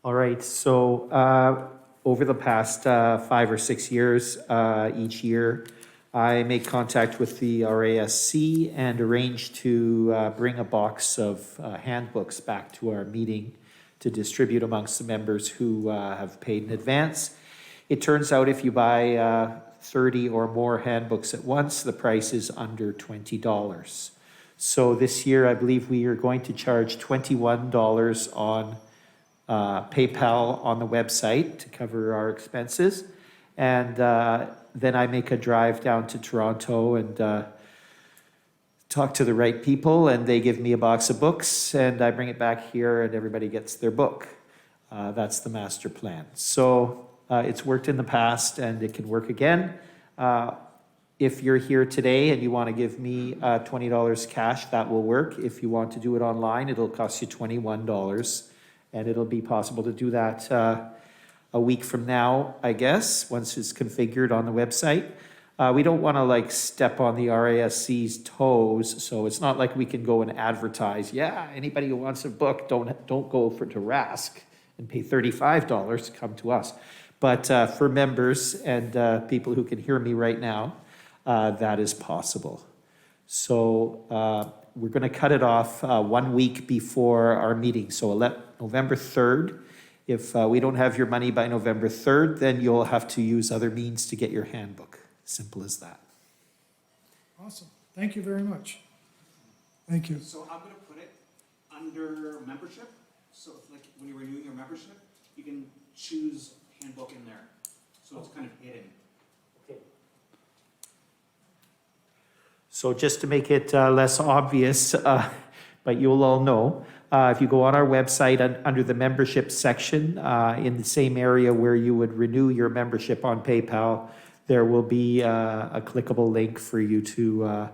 S4: All right, so over the past 5 or 6 years, each year, I make contact with the RASC and arrange to bring a box of handbooks back to our meeting to distribute amongst the members who have paid in advance. It turns out if you buy 30 or more handbooks at once, the price is under $20. So this year, I believe we are going to charge $21 on PayPal on the website to cover our expenses. And then I make a drive down to Toronto and talk to the right people, and they give me a box of books, and I bring it back here, and everybody gets their book. That's the master plan. So it's worked in the past, and it can work again. If you're here today and you want to give me $20 cash, that will work. If you want to do it online, it'll cost you $21, and it'll be possible to do that a week from now, I guess, once it's configured on the website. We don't want to like step on the RASC's toes, so it's not like we can go and advertise, yeah, anybody who wants a book, don't go to Rask and pay $35 to come to us. But for members and people who can hear me right now, that is possible. So we're going to cut it off 1 week before our meeting, so November 3rd. If we don't have your money by November 3rd, then you'll have to use other means to get your handbook. Simple as that.
S1: Awesome, thank you very much. Thank you.
S6: So I'm gonna put it under membership, so like when you're renewing your membership, you can choose handbook in there, so it's kind of hidden.
S4: Okay. So just to make it less obvious, but you'll all know, if you go on our website under the membership section, in the same area where you would renew your membership on PayPal, there will be a clickable link for you to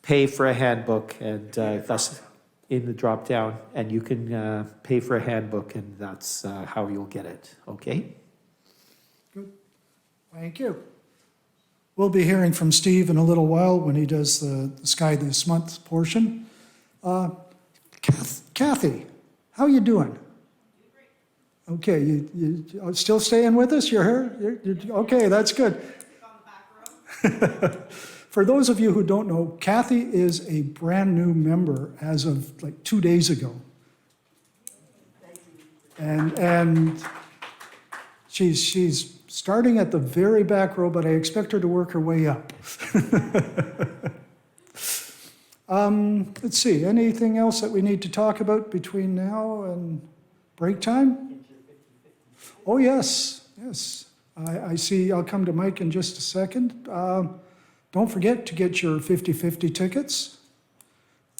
S4: pay for a handbook, and thus in the drop down, and you can pay for a handbook, and that's how you'll get it. Okay?
S1: Thank you. We'll be hearing from Steve in a little while when he does the Sky This Month portion. Kathy, how you doing? Okay, you still staying with us? You're here? Okay, that's good. For those of you who don't know, Kathy is a brand new member as of like 2 days ago. And she's starting at the very back row, but I expect her to work her way up. Let's see, anything else that we need to talk about between now and break time? Oh, yes, yes. I see, I'll come to Mike in just a second. Don't forget to get your 50/50 tickets.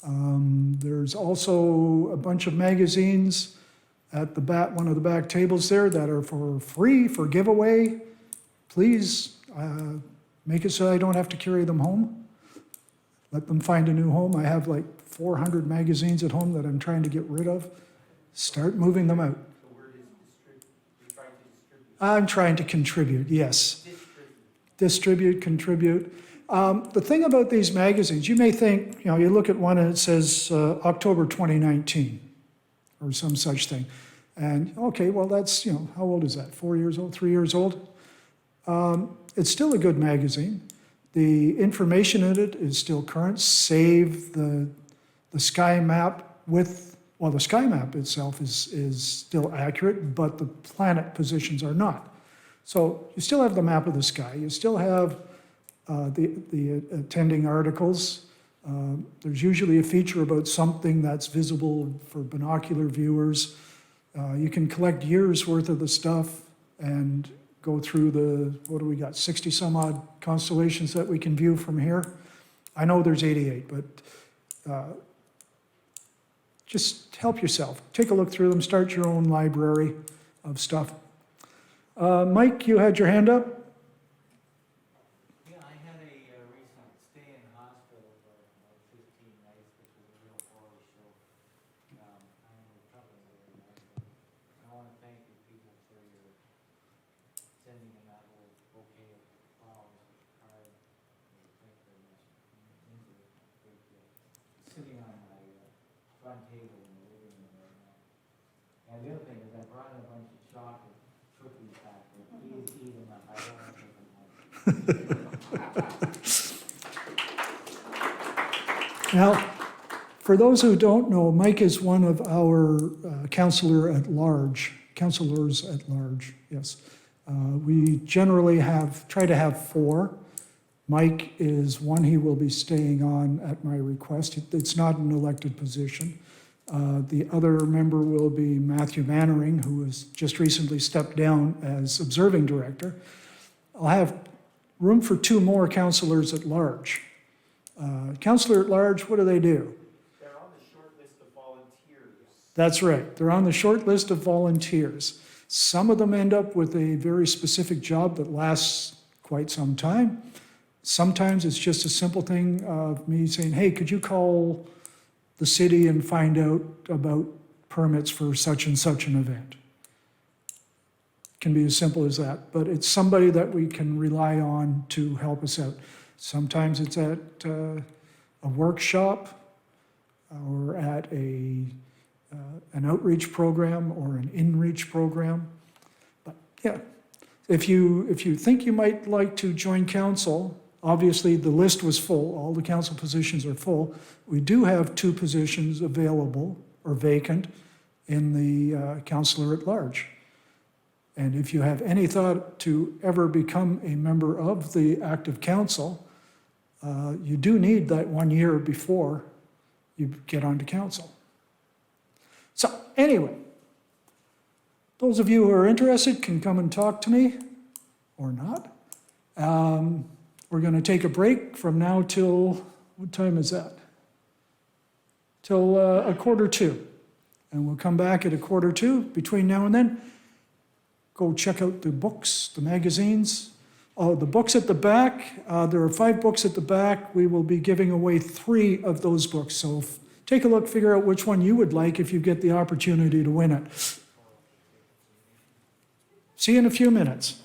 S1: There's also a bunch of magazines at the back, one of the back tables there that are for free, for giveaway. Please make it so I don't have to carry them home. Let them find a new home. I have like 400 magazines at home that I'm trying to get rid of. Start moving them out.
S2: The word is distribute. You're trying to distribute.
S1: I'm trying to contribute, yes. Distribute, contribute. The thing about these magazines, you may think, you look at one and it says October 2019 or some such thing. And okay, well that's, how old is that? 4 years old, 3 years old? It's still a good magazine. The information in it is still current, save the sky map the sky map itself is still accurate, but the planet positions are not. So you still have the map of the sky. You still have the attending articles. There's usually a feature about something that's visible for binocular viewers. You can collect years worth of the stuff and go through what do we got, 60 some odd constellations that we can view from here. I know there's 88, but just help yourself. Take a look through them, start your own library of stuff. Mike, you had your hand up?
S11: Yeah, I had a recent stay in hospital for about 15 nights, which was a real horror show. I'm in recovery very much, but I want to thank you people for your sending in that little bouquet of flowers with card. Thank you very much. It means a great deal. It's sitting on my front table in the living room right now. And the other thing is I brought in a bunch of chocolate cookies back there. Please eat them up. I don't want to take them home.
S1: Now, for those who don't know, Mike is one of our counselors at large, yes. We generally try to have 4. Mike is one. He will be staying on at my request. It's not an elected position. The other member will be Matthew Mannering, who has just recently stepped down as observing director. I'll have room for 2 more counselors at large. Counselor at large, what do?
S2: They're on the short list of volunteers.
S1: That's right. They're on the short list of volunteers. Some of them end up with a very specific job that lasts quite some time. Sometimes it's just a simple thing of me saying, hey, could you call the city and find out about permits for such and such an event? It can be as simple as that, but it's somebody that we can rely on to help us out. Sometimes it's at a workshop or at an outreach program or an in-reach program. But yeah, if you think you might like to join council, obviously the list was full, all the council positions are full. We do have 2 positions available or vacant in the councillor at large. And if you have any thought to ever become a member of the active council, you do need that 1 year before you get onto council. So anyway, those of you who are interested can come and talk to me or not. We're going to take a break from now till what time is that? Till 1:45. And we'll come back at 1:45. Between now and then, go check out the books, the magazines. Oh, the books at the back, there are 5 books at the back. We will be giving away 3 of those books. So take a look, figure out which one you would like if you get the opportunity to win it. See you in a few minutes.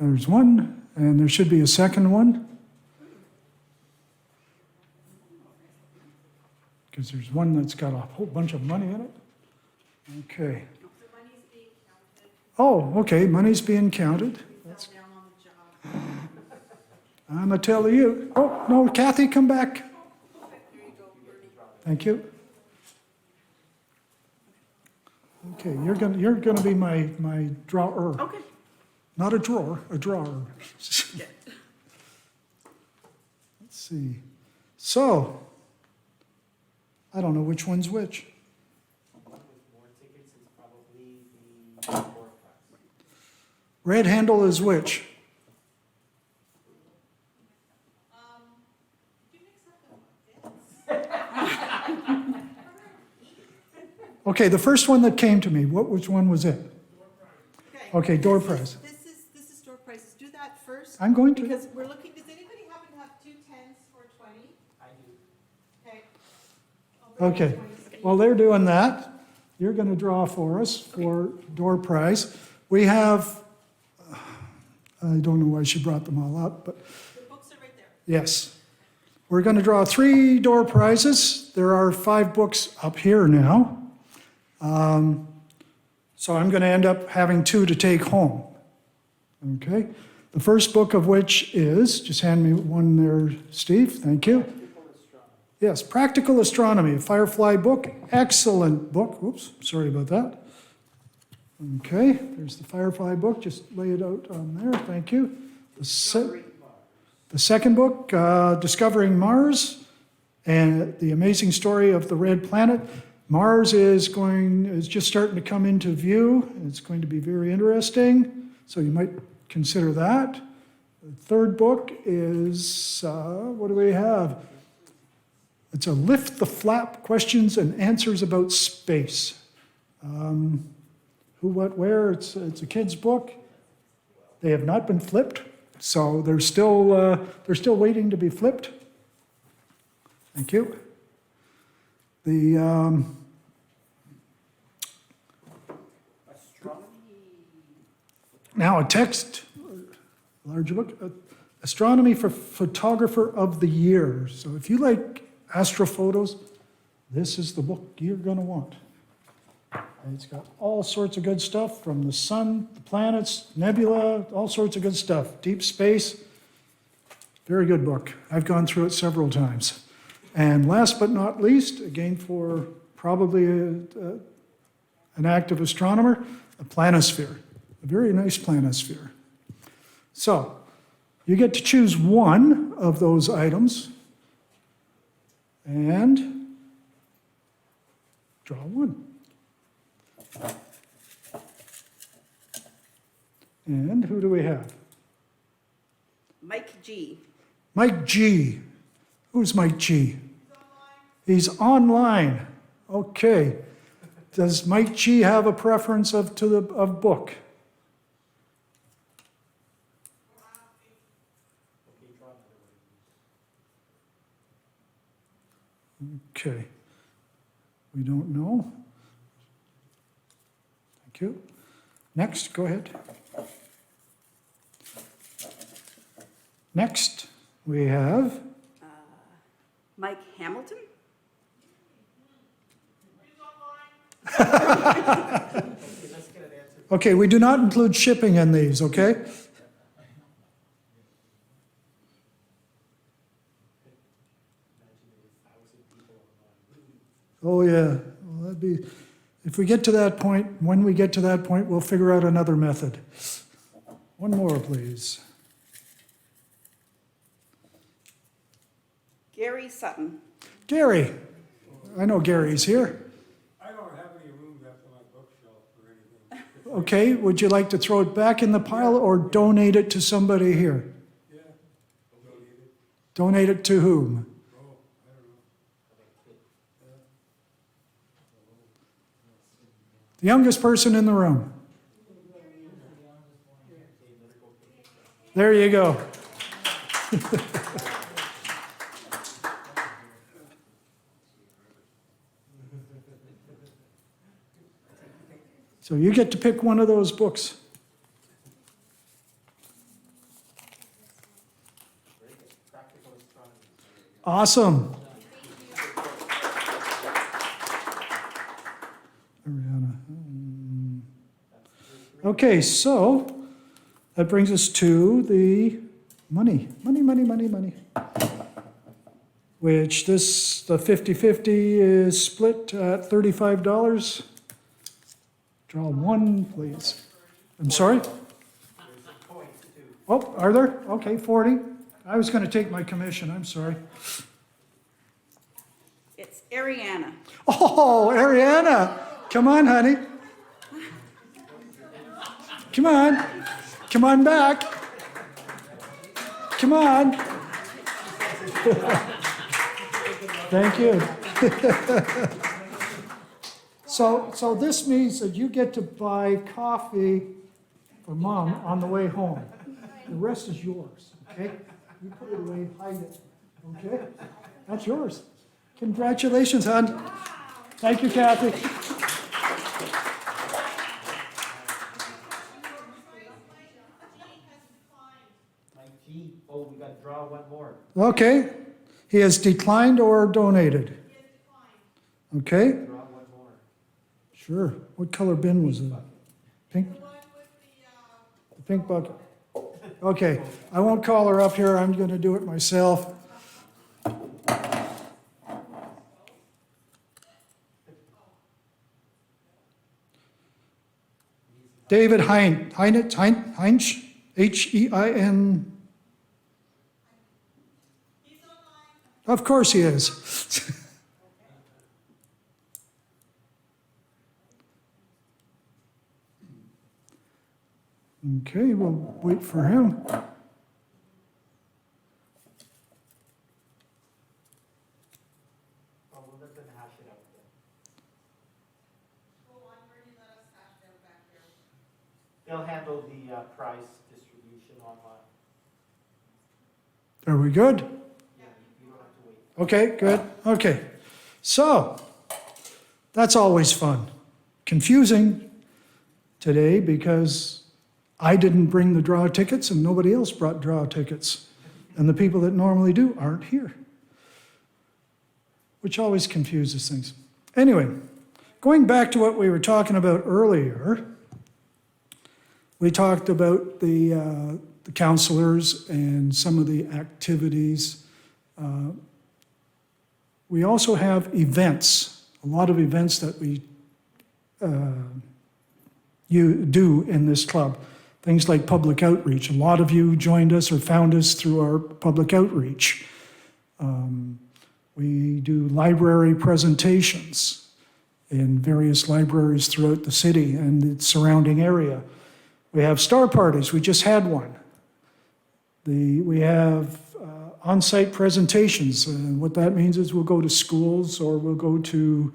S1: There's one, and there should be a second one. Because there's one that's got a whole bunch of money in it. Okay. Oh, okay, money's being counted. That's, I'm gonna tell you. Oh, no, Kathy, come back. Thank you. Okay, you're gonna be my drawer.
S3: Okay.
S1: Not a drawer, a drawer. Let's see. So, I don't know which one's which.
S11: With more tickets is probably the door prize.
S1: Red handle is which? Okay, the first one that came to me, which one was it? Okay, door prize.
S3: This is door prizes. Do that first.
S1: I'm going to.
S3: Because we're looking, does anybody happen to have 2 10s for 20?
S11: I do.
S3: Okay. I'll bring
S1: Okay,
S3: the 20s.
S1: while they're doing that, you're going to draw for us for door prize. We have, I don't know why she brought them all up, but
S3: The books are right there.
S1: yes. We're going to draw 3 door prizes. There are 5 books up here now. So I'm going to end up having 2 to take home. Okay? The first book of which is, just hand me one there, Steve, thank you. Yes, Practical Astronomy, a Firefly book, excellent book. Oops, sorry about that. Okay, there's the Firefly book, just lay it out on there, thank you. The second book, Discovering Mars, and the amazing story of the red planet. Mars is just starting to come into view. It's going to be very interesting. So you might consider that. The third book is, what do we have? It's a Lift the Flap Questions and Answers About Space. Who, what, where, it's a kid's book. They have not been flipped, so they're still waiting to be flipped. Thank you. The, now a text, larger book, Astronomy for Photographer of the Year. So if you like astrophotos, this is the book you're going to want. And it's got all sorts of good stuff from the sun, the planets, nebula, all sorts of good stuff. Deep space, very good book. I've gone through it several times. And last but not least, again for probably an active astronomer, a planisphere, a very nice planisphere. So you get to choose one of those items and draw one. And who do we have?
S12: Mike G.
S1: Mike G. Who's Mike G? He's online. Okay. Does Mike G have a preference of book? Okay. We don't know. Thank you. Next, go ahead. Next, we have
S12: Mike Hamilton.
S1: okay, we do not include shipping in these, okay? Oh, yeah. Well, that'd be, if we get to that point, when we get to that point, we'll figure out another method. One more, please.
S12: Gary Sutton.
S1: Gary. I know Gary's here.
S11: I don't have any room left on my bookshelf for anything.
S1: Okay, would you like to throw it back in the pile or donate it to somebody here?
S11: Yeah, donate it.
S1: Donate it to whom?
S11: Oh, I don't know.
S1: The youngest person in the room. There you go. So you get to pick one of those books. Awesome. Ariana. Okay, so that brings us to the money. Money. Which the 50-50 is split at $35. Draw one, please. I'm sorry? Oh, are there? Okay, 40. I was going to take my commission, I'm sorry.
S12: It's Ariana.
S1: Oh, Ariana. Come on, honey. Come on. Come on back. Come on. Thank you. So this means that you get to buy coffee for Mom on the way home. The rest is yours, okay? You put it away, hide it, okay? That's yours. Congratulations, hon. Thank you, Kathy.
S11: Mike G. Oh, we got to draw one more.
S1: Okay. He has declined or donated? Okay.
S11: Draw one more.
S1: Sure. What color bin was it? Pink? The pink bucket. Okay. I won't call her up here. I'm going to do it myself. David Heinz, H-E-I-N. Of course he is. Okay, we'll wait for him.
S11: Oh, we'll let them hash it out then. They'll handle the price distribution online.
S1: Are we good?
S11: Yeah, you don't have to wait.
S1: Okay, good. Okay. So, that's always fun. Confusing today because I didn't bring the draw tickets and nobody else brought draw tickets. And the people that normally do aren't here, which always confuses things. Anyway, going back to what we were talking about earlier, we talked about the counselors and some of the activities. We also have events, a lot of events that we you do in this club. Things like public outreach. A lot of you joined us or found us through our public outreach. We do library presentations in various libraries throughout the city and the surrounding area. We have star parties. We just had one. We have on-site presentations. And what that means is we'll go to schools or we'll go to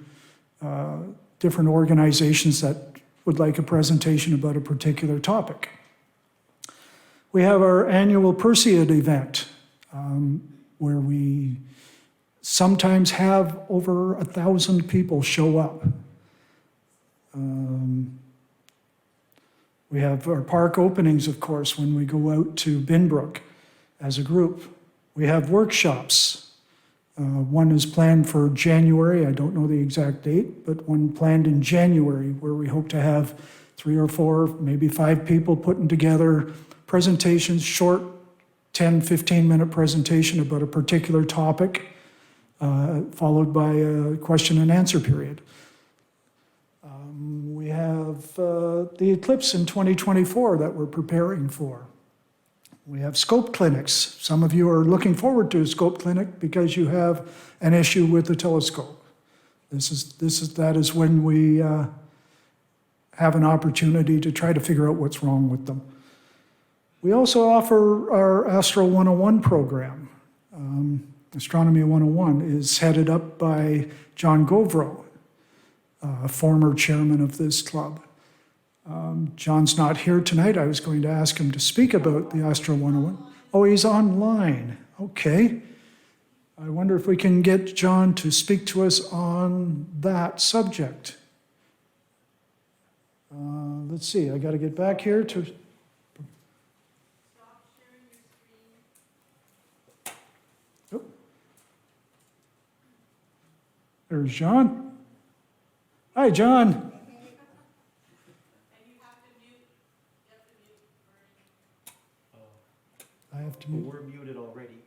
S1: different organizations that would like a presentation about a particular topic. We have our annual Perseid event, where we sometimes have over 1,000 people show up. We have our park openings, of course, when we go out to Binbrook as a group. We have workshops. One is planned for January, I don't know the exact date, but one planned in January where we hope to have 3 or 4, maybe 5 people putting together presentations, short 10, 15-minute presentation about a particular topic, followed by a question and answer period. We have the eclipse in 2024 that we're preparing for. We have scope clinics. Some of you are looking forward to a scope clinic because you have an issue with the telescope. That is when we have an opportunity to try to figure out what's wrong with them. We also offer our Astro 101 program. Astronomy 101 is headed up by John Govro, former chairman of this club. John's not here tonight. I was going to ask him to speak about the Astro 101. Oh, he's online. Okay. I wonder if we can get John to speak to us on that subject. Let's see. I got to get back here to. Oh. There's John. Hi, John. I have to mute.
S11: We're muted already.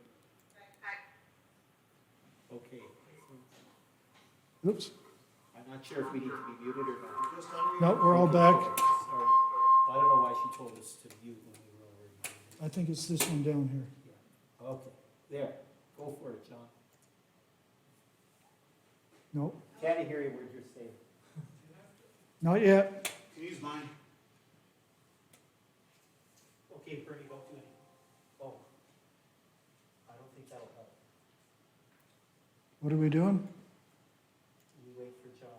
S11: Okay.
S1: Oops.
S11: I'm not sure if we need to be muted or not.
S1: No, we're all back.
S11: Sorry. I don't know why she told us to mute when we were already muted.
S1: I think it's this one down here.
S11: Yeah. Okay, there. Go for it, John.
S1: No,
S11: Can't hear you what you're saying.
S1: not yet.
S6: Can you use mine?
S11: Okay, Bernie, don't do anything. Oh. I don't think that'll help.
S1: What are we doing?
S11: We wait for John.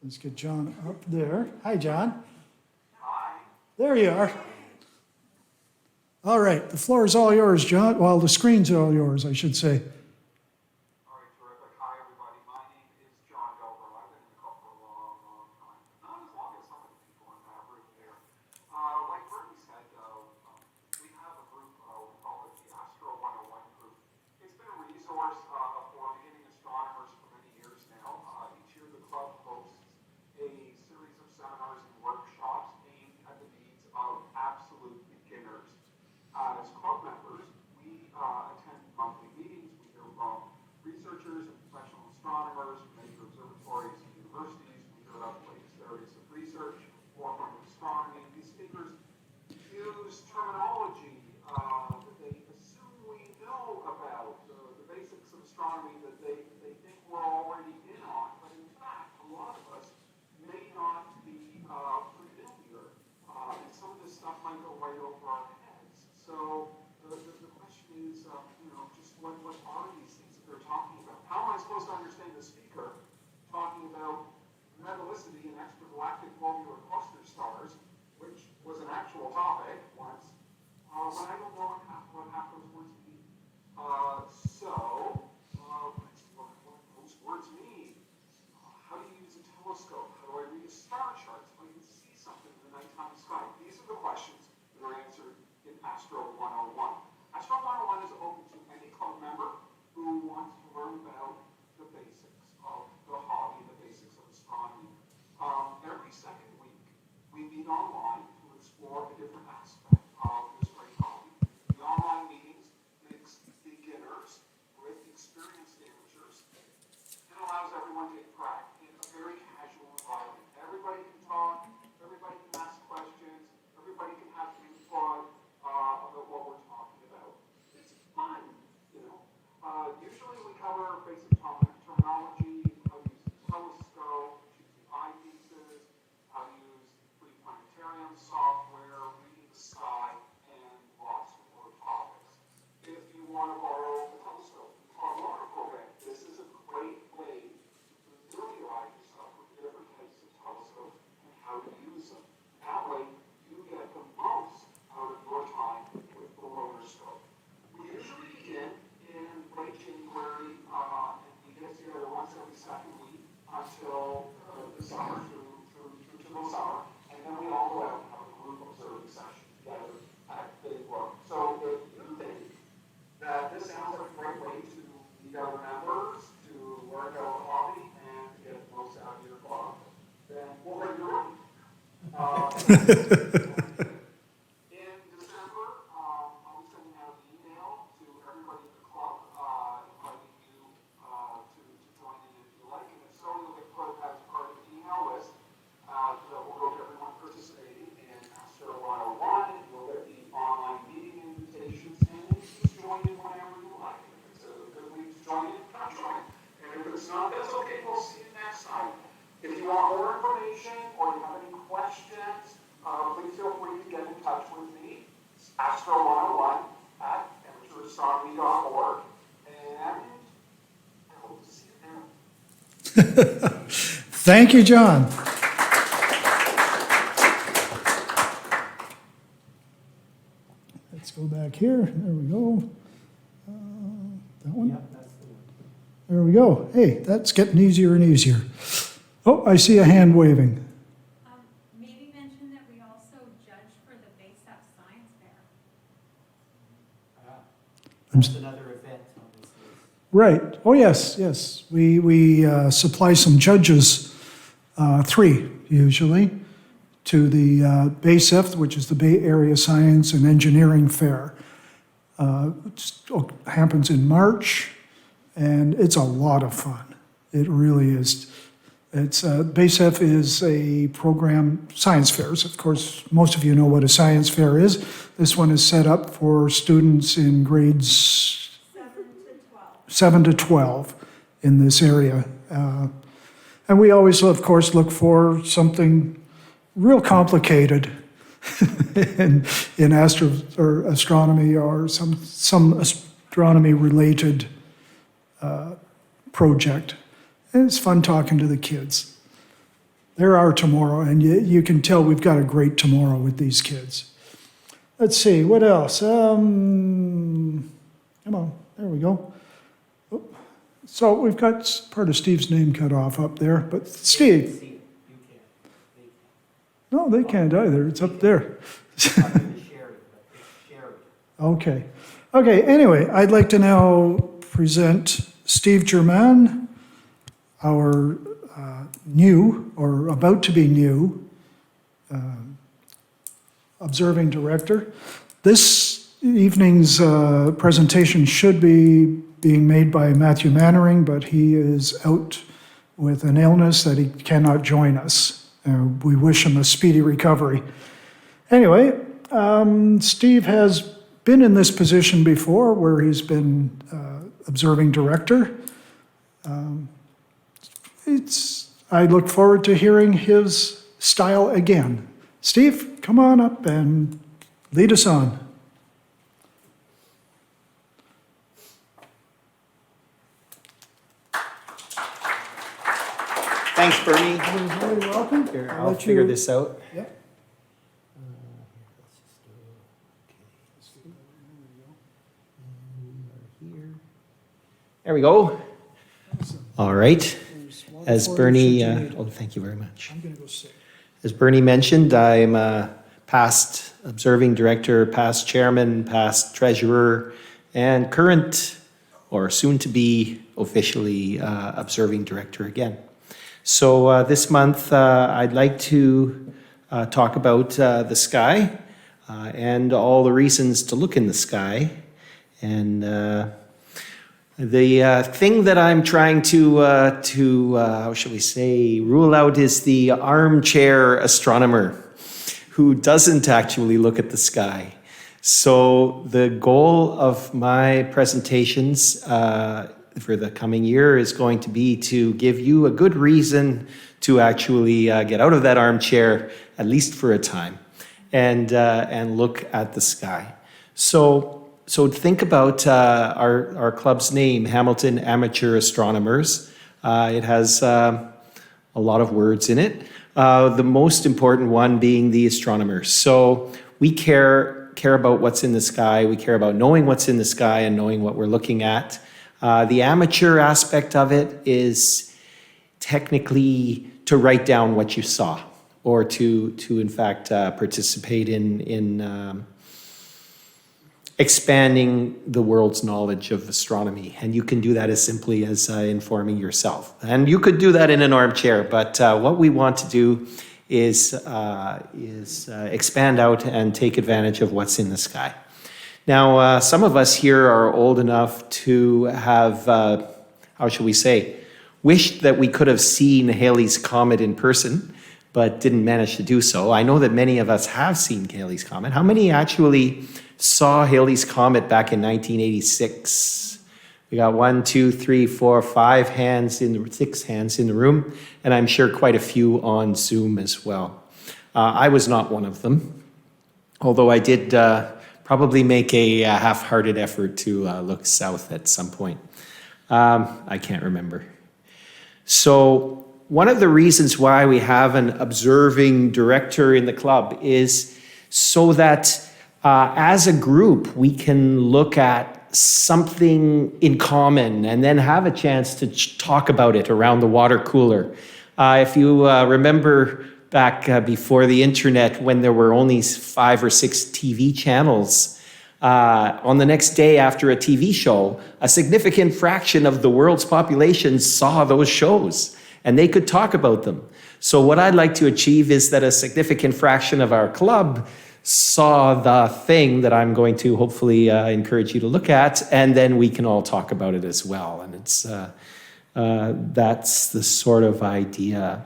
S1: Let's get John up there. Hi, John. Hi. There you are. All right, the floor is all yours, John. Well, the screen's all yours, I should say.
S13: All right, terrific. Hi, everybody. My name is John Delver. I've been in the club for a long, long time. Not as long as some of the people in that room there. Like Bernie said, we have a group, we call it the Astro 101 group. It's been a resource for beginning astronomers for many years now. Each year the club hosts a series of seminars and workshops aimed at the needs of absolute beginners. As club members, we attend monthly meetings. We hear from researchers and professional astronomers from major observatories and universities. We hear about the latest areas of research, forefront of astronomy. These speakers use terminology that they assume we know about, the basics of astronomy that they think we're already in on. But in fact, a lot of us may not be familiar Usually we cover basic terminology, how to use the telescope, choosing eyepieces, how to use free planetarium software, reading the sky, and lots more topics. If you want to borrow a telescope or a lunar program, this is a great way to familiarize yourself with different types of telescopes and how to use them. That way, you get the most out of your time with the lunar scope. We usually begin in late January, and we get together once every second week until the summer, through to the summer, and then we all go out and have a group observing session together at Big Brook. So if you think that this sounds like a great way to meet other members, to learn about a hobby, and to get the most out of your club, then we'll let you run. In December, I'll be sending out an email to everybody in the club, inviting you to join in if you like. And if so, you'll get put as part of the email list that will go to everyone participating in Astro 101. You'll get the online meeting invitations, and you can just join in whenever you like. If it's a good week to join in, come join. And if it's not, that's okay. We'll see you next time. If you want more information or you have any questions, please feel free to get in touch with me, astro101@amateurastronomy.org, and I hope to see you there.
S1: Thank you, John. Let's go back here. There we go. That one? There we go. Hey, that's getting easier and easier. Oh, I see a hand waving.
S8: Maybe mention that we also judge for the Base Up Science Fair.
S11: That's another event on this list.
S1: Right. Oh, yes, yes. We supply some judges, 3 usually, to the BASEF, which is the Bay Area Science and Engineering Fair. It happens in March, and it's a lot of fun. It really is. It's BASEF is a program, science fairs. Of course, most of you know what a science fair is. This one is set up for students in grades 7 to 12 in this area. And we always, of course, look for something real complicated in astronomy or some astronomy-related project. And it's fun talking to the kids. They're our tomorrow, and you can tell we've got a great tomorrow with these kids. Let's see, what else? Come on, there we go. Oh, so we've got part of Steve's name cut off up there, but Steve.
S11: See it. You can't. They can't.
S1: No, they can't either, it's up there.
S11: I'm going to share it, but it's shared.
S1: Okay. Okay, anyway, I'd like to now present Steve German, our new, or about to be new, observing director. This evening's presentation should be being made by Matthew Mannering, but he is out with an illness that he cannot join us. We wish him a speedy recovery. Anyway, Steve has been in this position before where he's been observing director. I look forward to hearing his style again. Steve, come on up and lead us on.
S4: Thanks, Bernie.
S1: You're very welcome.
S4: Here,
S1: I'll
S4: I'll
S1: let
S4: figure
S1: you-
S4: this out.
S1: Yep.
S4: There we go. All right. As
S1: Water
S4: Bernie,
S1: should you need.
S4: thank you very much.
S1: I'm going to go sit.
S4: As Bernie mentioned, I'm a past observing director, past chairman, past treasurer, and current, or soon to be officially observing director again. So this month, I'd like to talk about the sky and all the reasons to look in the sky. And the thing that I'm trying to how shall we say, rule out is the armchair astronomer who doesn't actually look at the sky. So the goal of my presentations for the coming year is going to be to give you a good reason to actually get out of that armchair, at least for a time, and look at the sky. So think about our club's name, Hamilton Amateur Astronomers. It has a lot of words in it. The most important one being the astronomers. So we care about what's in the sky. We care about knowing what's in the sky and knowing what we're looking at. The amateur aspect of it is technically to write down what you saw, or to in fact participate in expanding the world's knowledge of astronomy. And you can do that as simply as informing yourself. And you could do that in an armchair, but what we want to do is expand out and take advantage of what's in the sky. Now, some of us here are old enough to have, how shall we say, wished that we could have seen Halley's Comet in person, but didn't manage to do so. I know that many of us have seen Halley's Comet. How many actually saw Halley's Comet back in 1986? We got 1, 2, 3, 4, 5 hands in the 6 hands in the room, and I'm sure quite a few on Zoom as well. I was not one of them, although I did probably make a half-hearted effort to look south at some point. I can't remember. So one of the reasons why we have an observing director in the club is so that as a group, we can look at something in common and then have a chance to talk about it around the water cooler. If you remember back before the internet, when there were only 5 or 6 TV channels, on the next day after a TV show, a significant fraction of the world's population saw those shows and they could talk about them. So what I'd like to achieve is that a significant fraction of our club saw the thing that I'm going to hopefully encourage you to look at, and then we can all talk about it as well. And it's that's the sort of idea.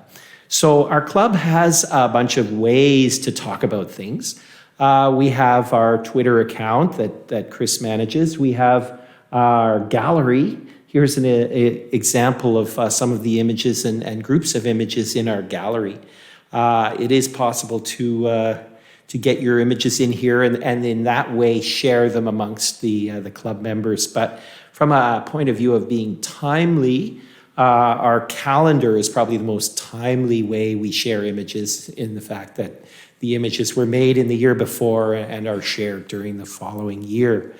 S4: So our club has a bunch of ways to talk about things. We have our Twitter account that Chris manages. We have our gallery. Here's an example of some of the images and groups of images in our gallery. It is possible to get your images in here and in that way share them amongst the club members. But from a point of view of being timely, our calendar is probably the most timely way we share images, in the fact that the images were made in the year before and are shared during the following year.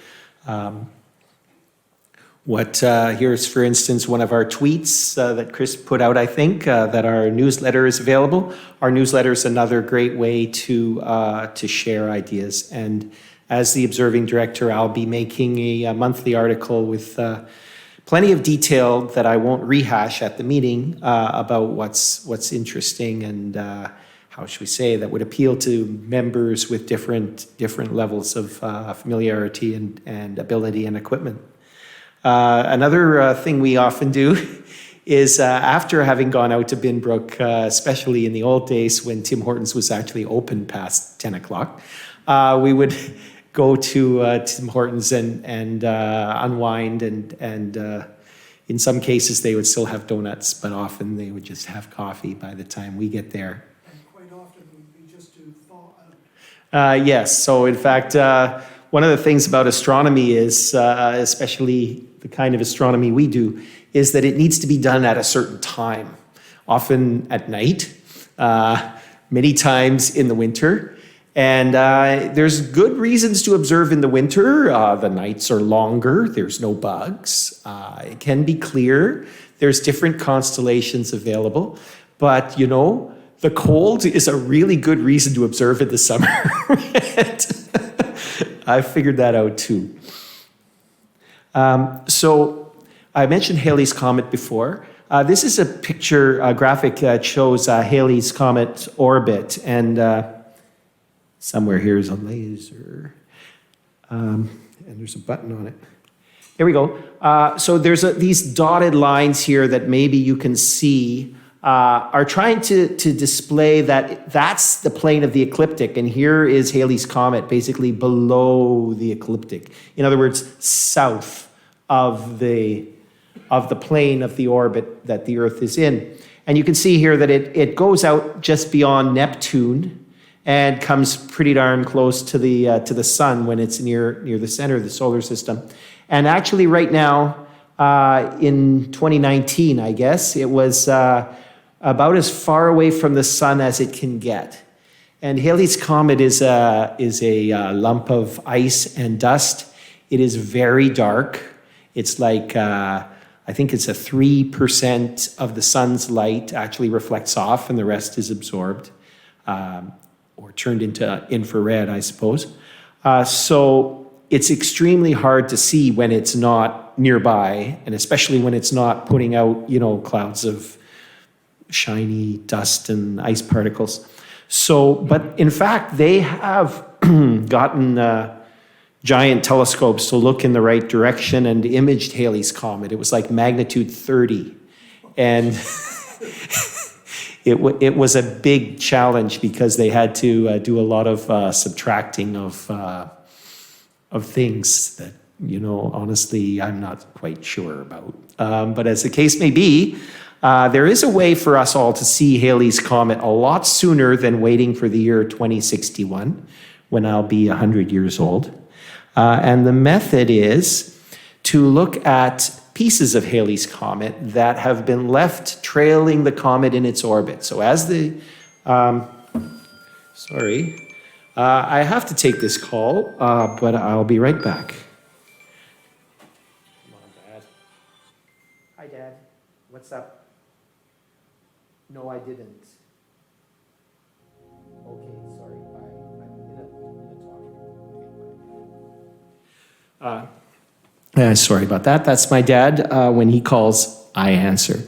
S4: Here's, for instance, one of our tweets that Chris put out, I think, that our newsletter is available. Our newsletter is another great way to share ideas. And as the observing director, I'll be making a monthly article with plenty of detail that I won't rehash at the meeting about what's interesting and how should we say, that would appeal to members with different levels of familiarity and ability and equipment. Another thing we often do is after having gone out to Binbrook, especially in the old days when Tim Hortons was actually open past 10 o'clock, we would go to Tim Hortons and unwind and in some cases they would still have donuts, but often they would just have coffee by the time we get there.
S1: And quite often we just do thaw out.
S4: Yes, so in fact, one of the things about astronomy is, especially the kind of astronomy we do, is that it needs to be done at a certain time, often at night, many times in the winter. And there's good reasons to observe in the winter. The nights are longer, there's no bugs, it can be clear, there's different constellations available, but you know, the cold is a really good reason to observe in the summer. I figured that out too. So I mentioned Halley's Comet before. This is a picture, a graphic that shows Halley's Comet orbit, and somewhere here is a laser, and there's a button on it. Here we go. So there's these dotted lines here that maybe you can see are trying to display that that's the plane of the ecliptic, and here is Halley's Comet, basically below the ecliptic. In other words, south of the plane of the orbit that the Earth is in. And you can see here that it goes out just beyond Neptune and comes pretty darn close to the sun when it's near the center of the solar system. And actually right now, in 2019, I guess, it was about as far away from the sun as it can get. And Halley's Comet is a lump of ice and dust. It is very dark. It's like, I think it's a 3% of the sun's light actually reflects off and the rest is absorbed or turned into infrared, I suppose. So it's extremely hard to see when it's not nearby, and especially when it's not putting out, clouds of shiny dust and ice particles. So, but in fact, they have gotten giant telescopes to look in the right direction and imaged Halley's Comet. It was like magnitude 30. And it was a big challenge because they had to do a lot of subtracting of things that, honestly, I'm not quite sure about. But as the case may be, there is a way for us all to see Halley's Comet a lot sooner than waiting for the year 2061, when I'll be 100 years old. And the method is to look at pieces of Halley's Comet that have been left trailing the comet in its orbit. So as I have to take this call, but I'll be right back. Come on, Dad. Hi, Dad. What's up? No, I didn't. Okay, sorry. I'm in a talk. Sorry about that. That's my dad. When he calls, I answer.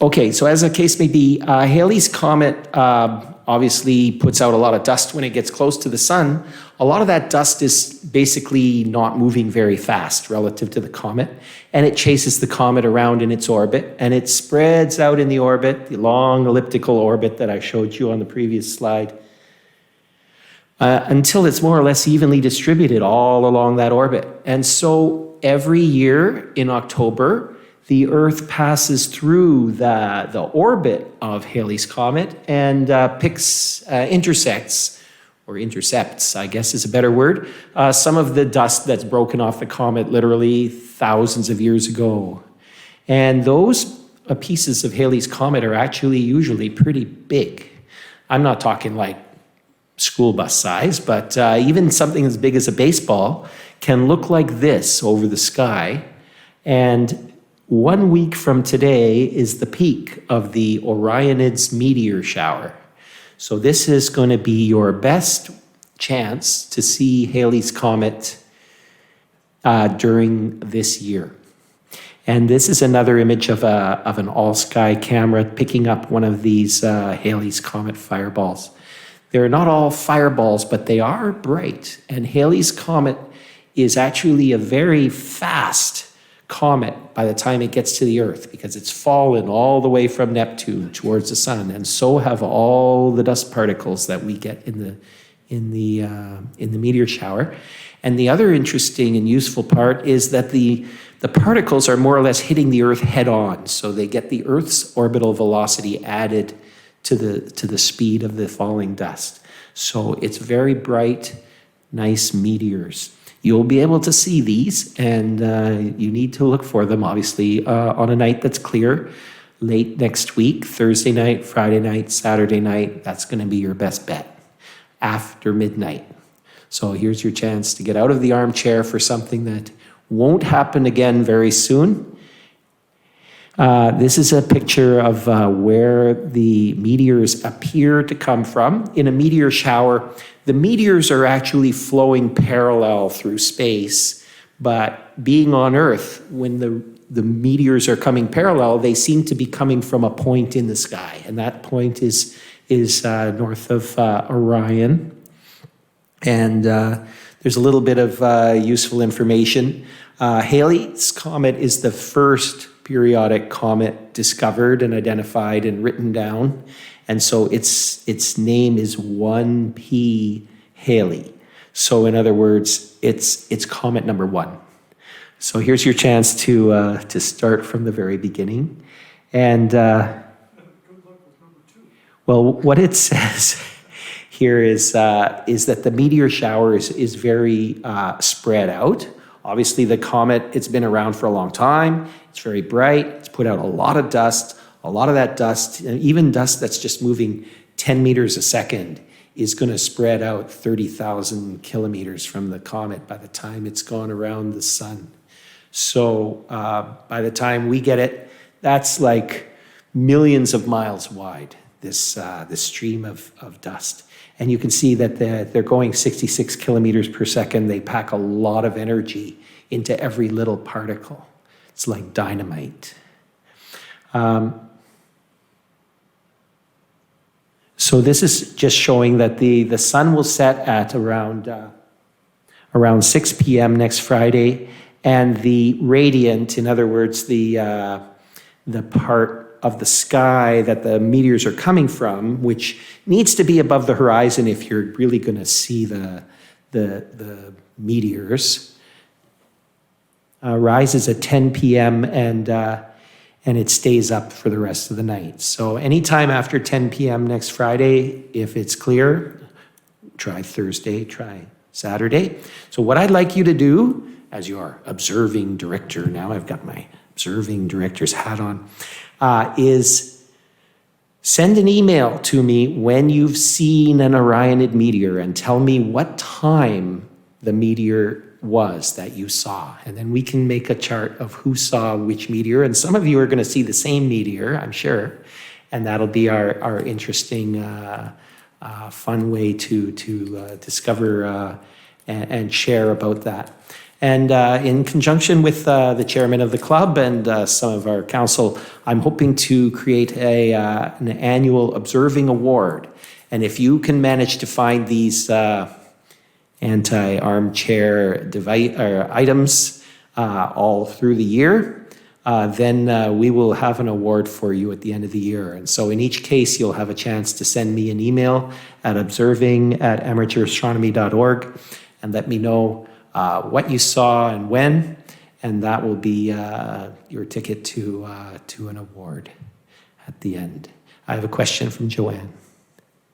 S4: Okay, so as the case may be, Halley's Comet obviously puts out a lot of dust when it gets close to the sun. A lot of that dust is basically not moving very fast relative to the comet, and it chases the comet around in its orbit, and it spreads out in the orbit, the long elliptical orbit that I showed you on the previous slide, until it's more or less evenly distributed all along that orbit. And so every year in October, the Earth passes through the orbit of Halley's Comet and intercepts, I guess is a better word, some of the dust that's broken off the comet literally thousands of years ago. And those pieces of Halley's Comet are actually usually pretty big. I'm not talking like school bus size, but even something as big as a baseball can look like this over the sky. And 1 week from today is the peak of the Orionids meteor shower. So this is going to be your best chance to see Halley's Comet during this year. And this is another image of an all-sky camera picking up one of these Halley's Comet fireballs. They're not all fireballs, but they are bright. And Halley's Comet is actually a very fast comet by the time it gets to the Earth, because it's fallen all the way from Neptune towards the sun, and so have all the dust particles that we get in the meteor shower. And the other interesting and useful part is that the particles are more or less hitting the Earth head on, so they get the Earth's orbital velocity added to the speed of the falling dust. So it's very bright, nice meteors. You'll be able to see these, and you need to look for them, obviously, on a night that's clear, late next week, Thursday night, Friday night, Saturday night. That's going to be your best bet, after midnight. So here's your chance to get out of the armchair for something that won't happen again very soon. This is a picture of where the meteors appear to come from. In a meteor shower, the meteors are actually flowing parallel through space, but being on Earth, when the meteors are coming parallel, they seem to be coming from a point in the sky, and that point is north of Orion. And there's a little bit of useful information. Halley's Comet is the first periodic comet discovered and identified and written down. And so its name is 1P Halley. So in other words, it's comet number 1. So here's your chance to start from the very beginning. And well, what it says here is that the meteor shower is very spread out. Obviously, the comet, it's been around for a long time. It's very bright. It's put out a lot of dust. A lot of that dust, even dust that's just moving 10 meters a second, is going to spread out 30,000 kilometers from the comet by the time it's gone around the sun. So by the time we get it, that's like millions of miles wide, this stream of dust. And you can see that they're going 66 kilometers per second. They pack a lot of energy into every little particle. It's like dynamite. So this is just showing that the sun will set at around 6 p.m. next Friday, and the radiant, in other words, the part of the sky that the meteors are coming from, which needs to be above the horizon if you're really going to see the meteors, rises at 10 p.m. and it stays up for the rest of the night. So anytime after 10 p.m. next Friday, if it's clear, try Thursday, try Saturday. So what I'd like you to do, as your observing director, now I've got my observing director's hat on, is send an email to me when you've seen an Orionid meteor and tell me what time the meteor was that you saw. And then we can make a chart of who saw which meteor. And some of you are going to see the same meteor, I'm sure. And that'll be our interesting, fun way to discover and share about that. And in conjunction with the chairman of the club and some of our council, I'm hoping to create an annual observing award. And if you can manage to find these anti-armchair device items all through the year, then we will have an award for you at the end of the year. And so in each case, you'll have a chance to send me an email at observing@amateurastronomy.org and let me know what you saw and when, and that will be your ticket to an award at the end. I have a question from Joanne.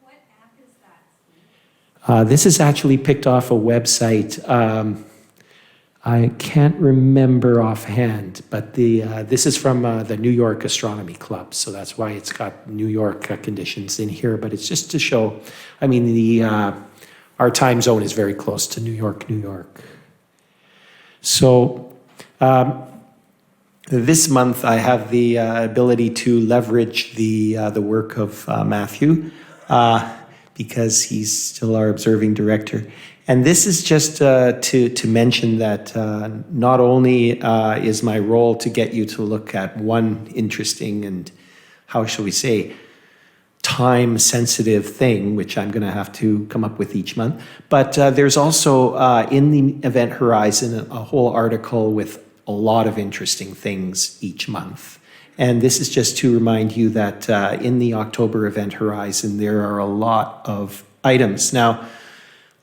S3: What app is that?
S4: This is actually picked off a website. I can't remember offhand, but this is from the New York Astronomy Club, so that's why it's got New York conditions in here. But it's just to show, I mean, our time zone is very close to New York, New York. So this month I have the ability to leverage the work of Matthew because he's still our observing director. And this is just to mention that not only is my role to get you to look at one interesting and, how shall we say, time-sensitive thing, which I'm going to have to come up with each month. But there's also, in the event horizon, a whole article with a lot of interesting things each month. And this is just to remind you that in the October event horizon, there are a lot of items. Now,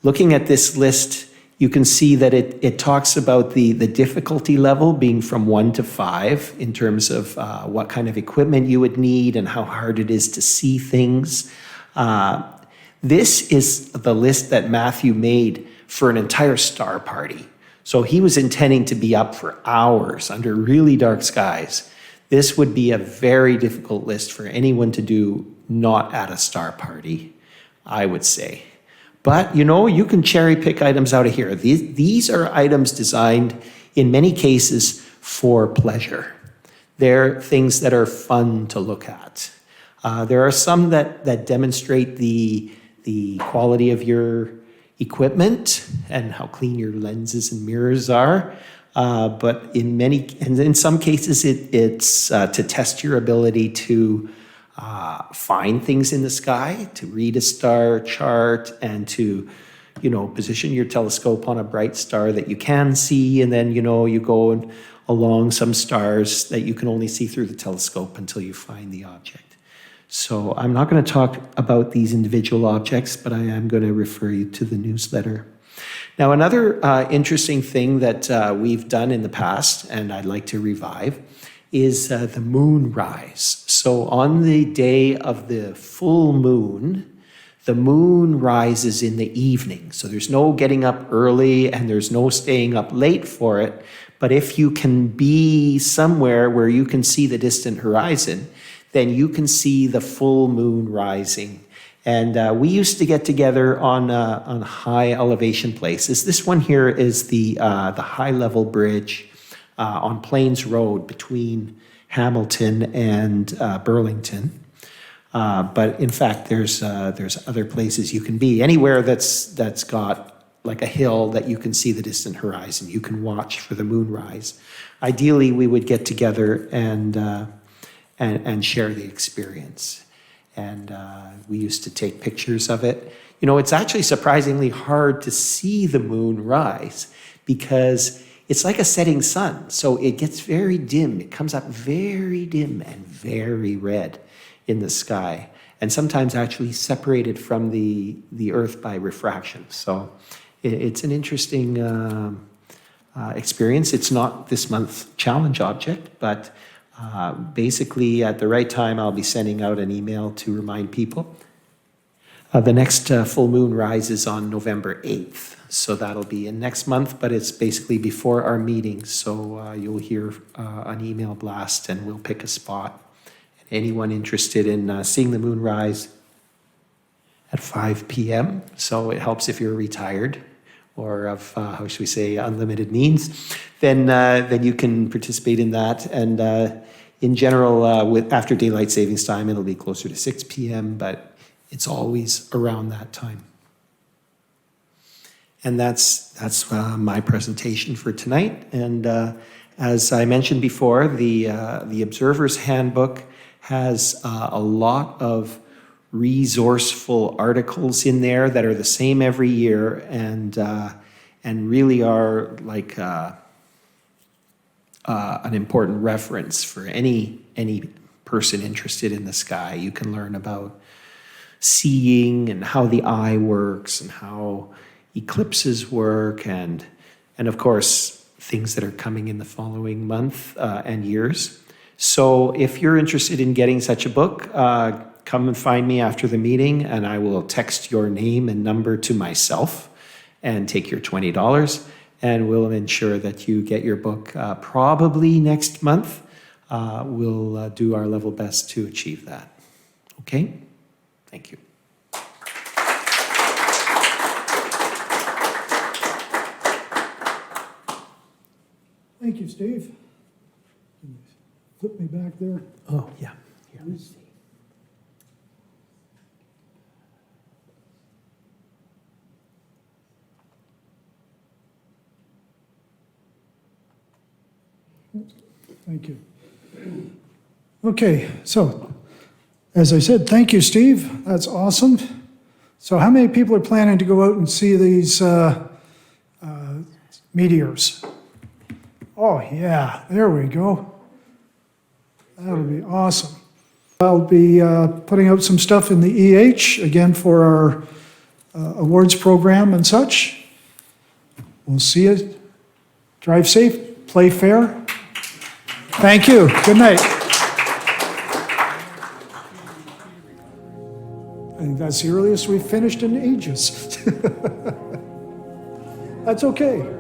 S4: looking at this list, you can see that it talks about the difficulty level being from 1 to 5 in terms of what kind of equipment you would need and how hard it is to see things. This is the list that Matthew made for an entire star party. So he was intending to be up for hours under really dark skies. This would be a very difficult list for anyone to do not at a star party, I would say. But, you know, you can cherry pick items out of here. These are items designed, in many cases, for pleasure. They're things that are fun to look at. There are some that demonstrate the quality of your equipment and how clean your lenses and mirrors are. But in some cases, it's to test your ability to find things in the sky, to read a star chart, and to, position your telescope on a bright star that you can see, and then, you go along some stars that you can only see through the telescope until you find the object. So I'm not going to talk about these individual objects, but I am going to refer you to the newsletter. Now, another interesting thing that we've done in the past, and I'd like to revive, is the moon rise. So on the day of the full moon, the moon rises in the evening. So there's no getting up early and there's no staying up late for it. But if you can be somewhere where you can see the distant horizon, then you can see the full moon rising. And we used to get together on high elevation places. This one here is the high level bridge on Plains Road between Hamilton and Burlington. But in fact, there's other places you can be. Anywhere that's got like a hill that you can see the distant horizon, you can watch for the moonrise. Ideally, we would get together and share the experience. And we used to take pictures of it. You know, it's actually surprisingly hard to see the moon rise because it's like a setting sun. So it gets very dim. It comes up very dim and very red in the sky, and sometimes actually separated from the Earth by refraction. So it's an interesting experience. It's not this month's challenge object, but basically at the right time, I'll be sending out an email to remind people. The next full moon rises on November 8th. So that'll be in next month, but it's basically before our meeting. So you'll hear an email blast and we'll pick a spot. Anyone interested in seeing the moon rise at 5 p.m. So it helps if you're retired or of, how should we say, unlimited means, then you can participate in that. And in general, with after daylight savings time, it'll be closer to 6 p.m., but it's always around that time. And that's my presentation for tonight. And as I mentioned before, the Observer's Handbook has a lot of resourceful articles in there that are the same every year and really are like an important reference for any person interested in the sky. You can learn about seeing and how the eye works and how eclipses work and of course things that are coming in the following month and years. So if you're interested in getting such a book, come and find me after the meeting and I will text your name and number to myself and take your $20 and we'll ensure that you get your book probably next month. We'll do our level best to achieve that. Okay? Thank you.
S1: Thank you, Steve. Can you flip me back there?
S4: Oh, yeah. Here.
S1: Please. Thank you. Okay, so as I said, thank you, Steve. That's awesome. So how many people are planning to go out and see these meteors? Oh, yeah, there we go. That'll be awesome. I'll be putting out some stuff in the EH, again, for our awards program and such. We'll see you. Drive safe, play fair. Thank you. Good night. I think that's the earliest we've finished in ages. That's okay.